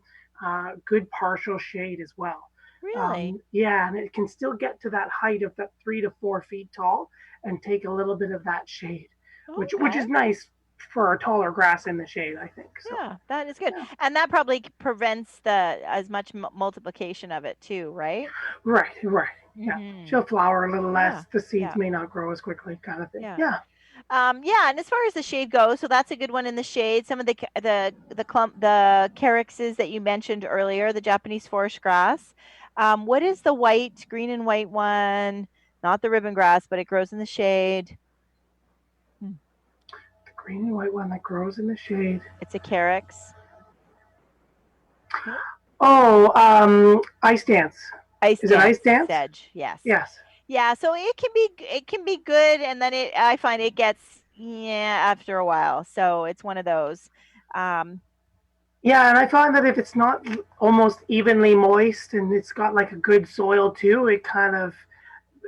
good partial shade as well. Really? And it can still get to that height of that 3 to 4 feet tall and take a little bit of that shade, which is nice for a taller grass in the shade, I think. So, yeah, that is good. Yeah. And that probably prevents as much multiplication of it too, right? Right. Yeah. She'll flower a little less. The seeds may not grow as quickly, kind of thing. Yeah. And as far as the shade goes, so that's a good one in the shade. Some of the caryxes that you mentioned earlier, the Japanese forest grass. What is the green and white one? Not the ribbon grass, but it grows in the shade. The green and white one that grows in the shade. It's a caryx. Oh, ice dance. Is it ice dance? Sedge, yes. Yes. Yeah, so it can be good, and then I find it gets after a while. So it's one of those. Yeah, and I find that if it's not almost evenly moist and it's got like a good soil too,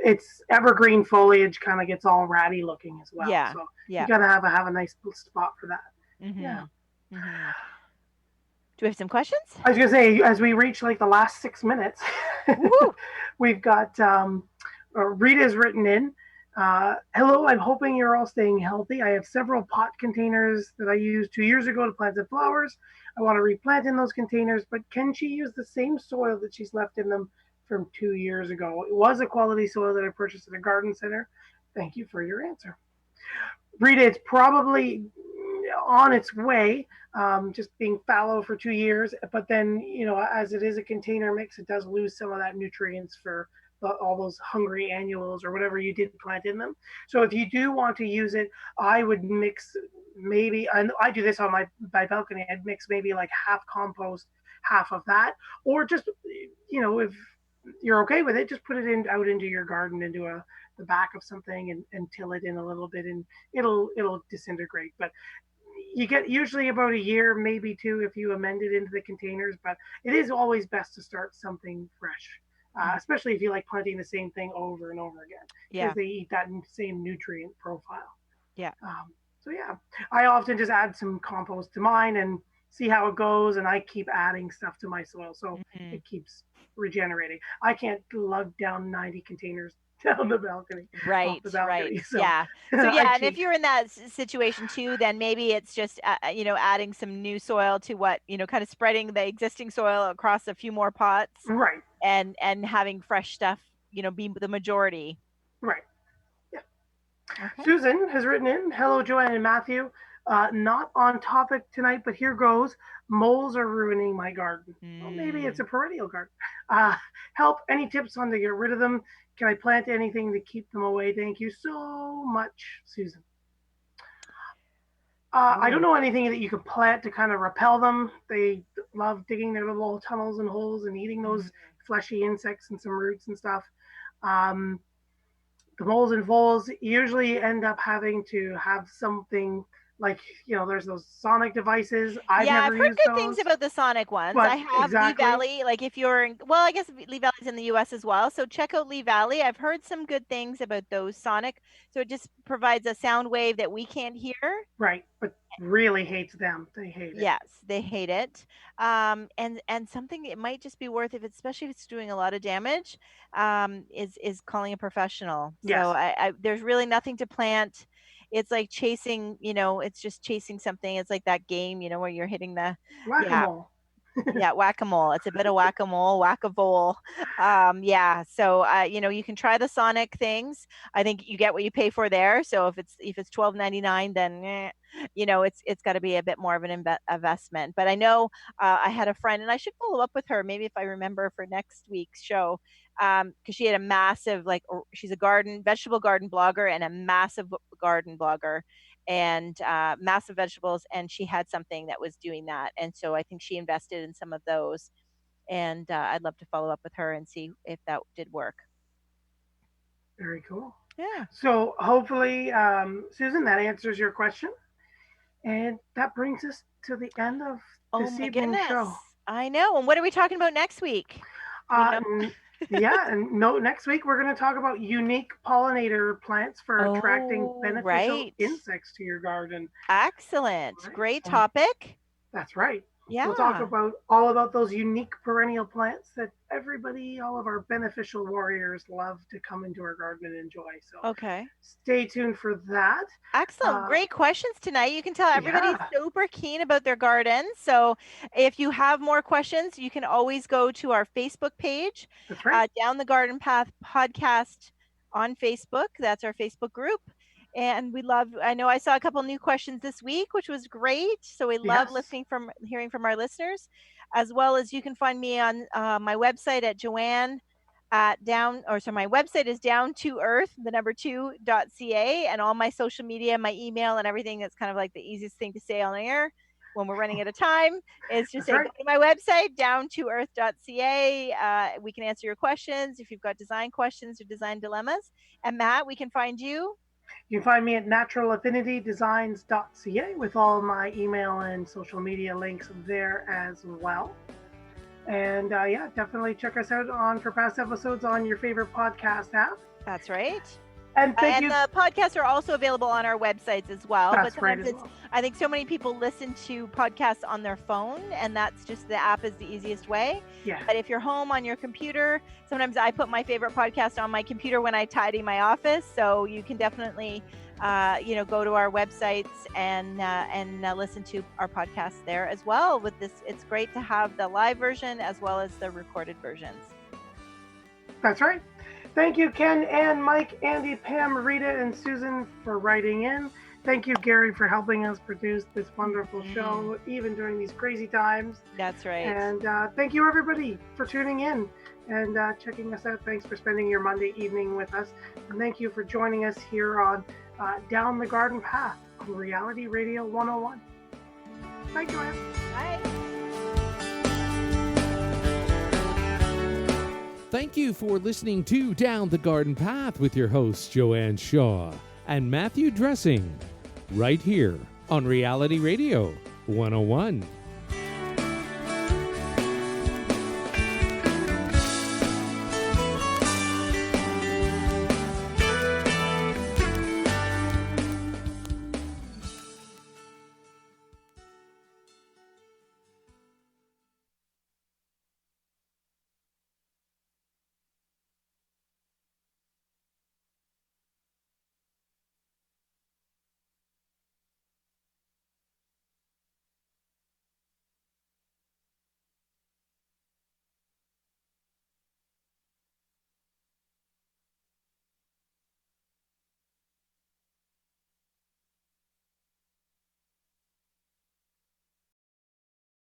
its evergreen foliage kind of gets all ratty looking as well. Yeah. So you Yeah. got to have a nice spot for that. Yeah. Mm-hmm. Mm-hmm. Do we have some questions? I was gonna say, as we reach like the last 6 minutes, Woohoo! we've got Rita's written in. Hello, I'm hoping you're all staying healthy. I have several pot containers that I used 2 years ago to plant some flowers. I want to replant in those containers, but can she use the same soil that she's left in them from 2 years ago? It was a quality soil that I purchased at a garden center. Thank you for your answer. Rita, it's probably on its way, just being fallow for 2 years. But then, as it is a container mix, it does lose some of that nutrients for all those hungry annuals or whatever you did plant in them. So if you do want to use it, I would mix maybe, and I do this on my balcony, I'd mix maybe like half compost, half of that, or just, if you're okay with it, just put it out into your garden, into the back of something, and till it in a little bit, and it'll disintegrate. But you get usually about a year, maybe two, if you amend it into the containers. But it is always best to start something fresh, especially if you like planting the same thing over and over again, because they eat that same nutrient profile. Yeah. So yeah, I often just add some compost to mine and see how it goes, and I keep adding stuff to my soil, so it keeps regenerating. I can't lug down 90 containers down the balcony. Right. So, yeah. So yeah, and if you're in that situation too, then maybe it's just adding some new soil to what kind of spreading the existing soil across a few more pots, right, and having fresh stuff be the majority. Right. Yeah. Okay. Susan has written in, hello Joanne and Matthew. Not on topic tonight, but here goes. Moles are ruining my garden. Well, maybe it's a perennial garden. Help, any tips on to get rid of them? Can I plant anything to keep them away? Thank you so much, Susan. I don't know anything that you could plant to kind of repel them. They love digging their little tunnels and holes and eating those fleshy insects and some roots and stuff. The moles and voles usually end up having to have something like, there's those sonic devices. I've heard good things about the sonic ones. I have Lee Valley. Like if you're in, I guess Lee Valley's in the US as well. So check out Lee Valley. I've heard some good things about those sonic. So it just provides a sound wave that we can't hear. Right. But really hates them. They hate it. Yes, they hate it. And something it might just be worth, especially if it's doing a lot of damage, is calling a professional. Yes. So there's really nothing to plant. It's like chasing, it's just chasing something. It's like that game, where you're hitting the whack-a-mole. Yeah, whack-a-mole. It's a bit of whack-a-mole, whack-a-vole. Yeah. So you can try the sonic things. I think you get what you pay for there. So if it's $12.99, then it's got to be a bit more of an investment. But I know I had a friend, and I should follow up with her maybe if I remember for next week's show, because she had a massive, she's a vegetable garden blogger and a massive garden blogger, and massive vegetables, and she had something that was doing that, and so I think she invested in some of those, and I'd love to follow up with her and see if that did work. Very cool. Yeah. So hopefully, Susan, that answers your question, and that brings us to the end of this evening's show. I know. And what are we talking about next week? Next week we're going to talk about unique pollinator plants for attracting beneficial insects to your garden. Excellent. Right. Great topic. That's right. Yeah. We'll talk all about those unique perennial plants that all of our beneficial warriors love to come into our garden and enjoy. So stay tuned for that. Excellent. Great questions tonight. You can tell everybody's super keen about their gardens. So if you have more questions, you can always go to our Facebook page. That's right. Down the Garden Path podcast on Facebook. That's our Facebook group. And I know I saw a couple new questions this week, which was great. So we love hearing from our listeners, as well as you can find me on my website at Joanne my website is down2earth, the number 2.ca, and all my social media, my email and everything. That's kind of like the easiest thing to say on air when we're running out of time is just go to my website, down2earth.ca. We can answer your questions if you've got design questions or design dilemmas. And Matt, we can find you You can find me at naturalaffinitydesigns.ca with all my email and social media links there as well. And yeah, definitely check us out for past episodes on your favorite podcast app. That's right. And thank you. The podcasts are also available on our websites as well. That's but right sometimes as well. I think so many people listen to podcasts on their phone, and that's just the app is the easiest way. Yeah. But if you're home on your computer, sometimes I put my favorite podcast on my computer when I tidy my office. So you can definitely, go to our websites and listen to our podcast there as well. With this, it's great to have the live version as well as the recorded versions. That's right. Thank you, Ken, Ann, Mike, Andy, Pam, Rita, and Susan for writing in. Thank you, Gary, for helping us produce this wonderful show, even during these crazy times. That's right. And thank you, everybody, for tuning in and checking us out. Thanks for spending your Monday evening with us. And thank you for joining us here on Down the Garden Path on Reality Radio 101. Bye, Joanne. Bye. Thank you for listening to Down the Garden Path with your hosts, Joanne Shaw and Matthew Dressing, right here on Reality Radio 101.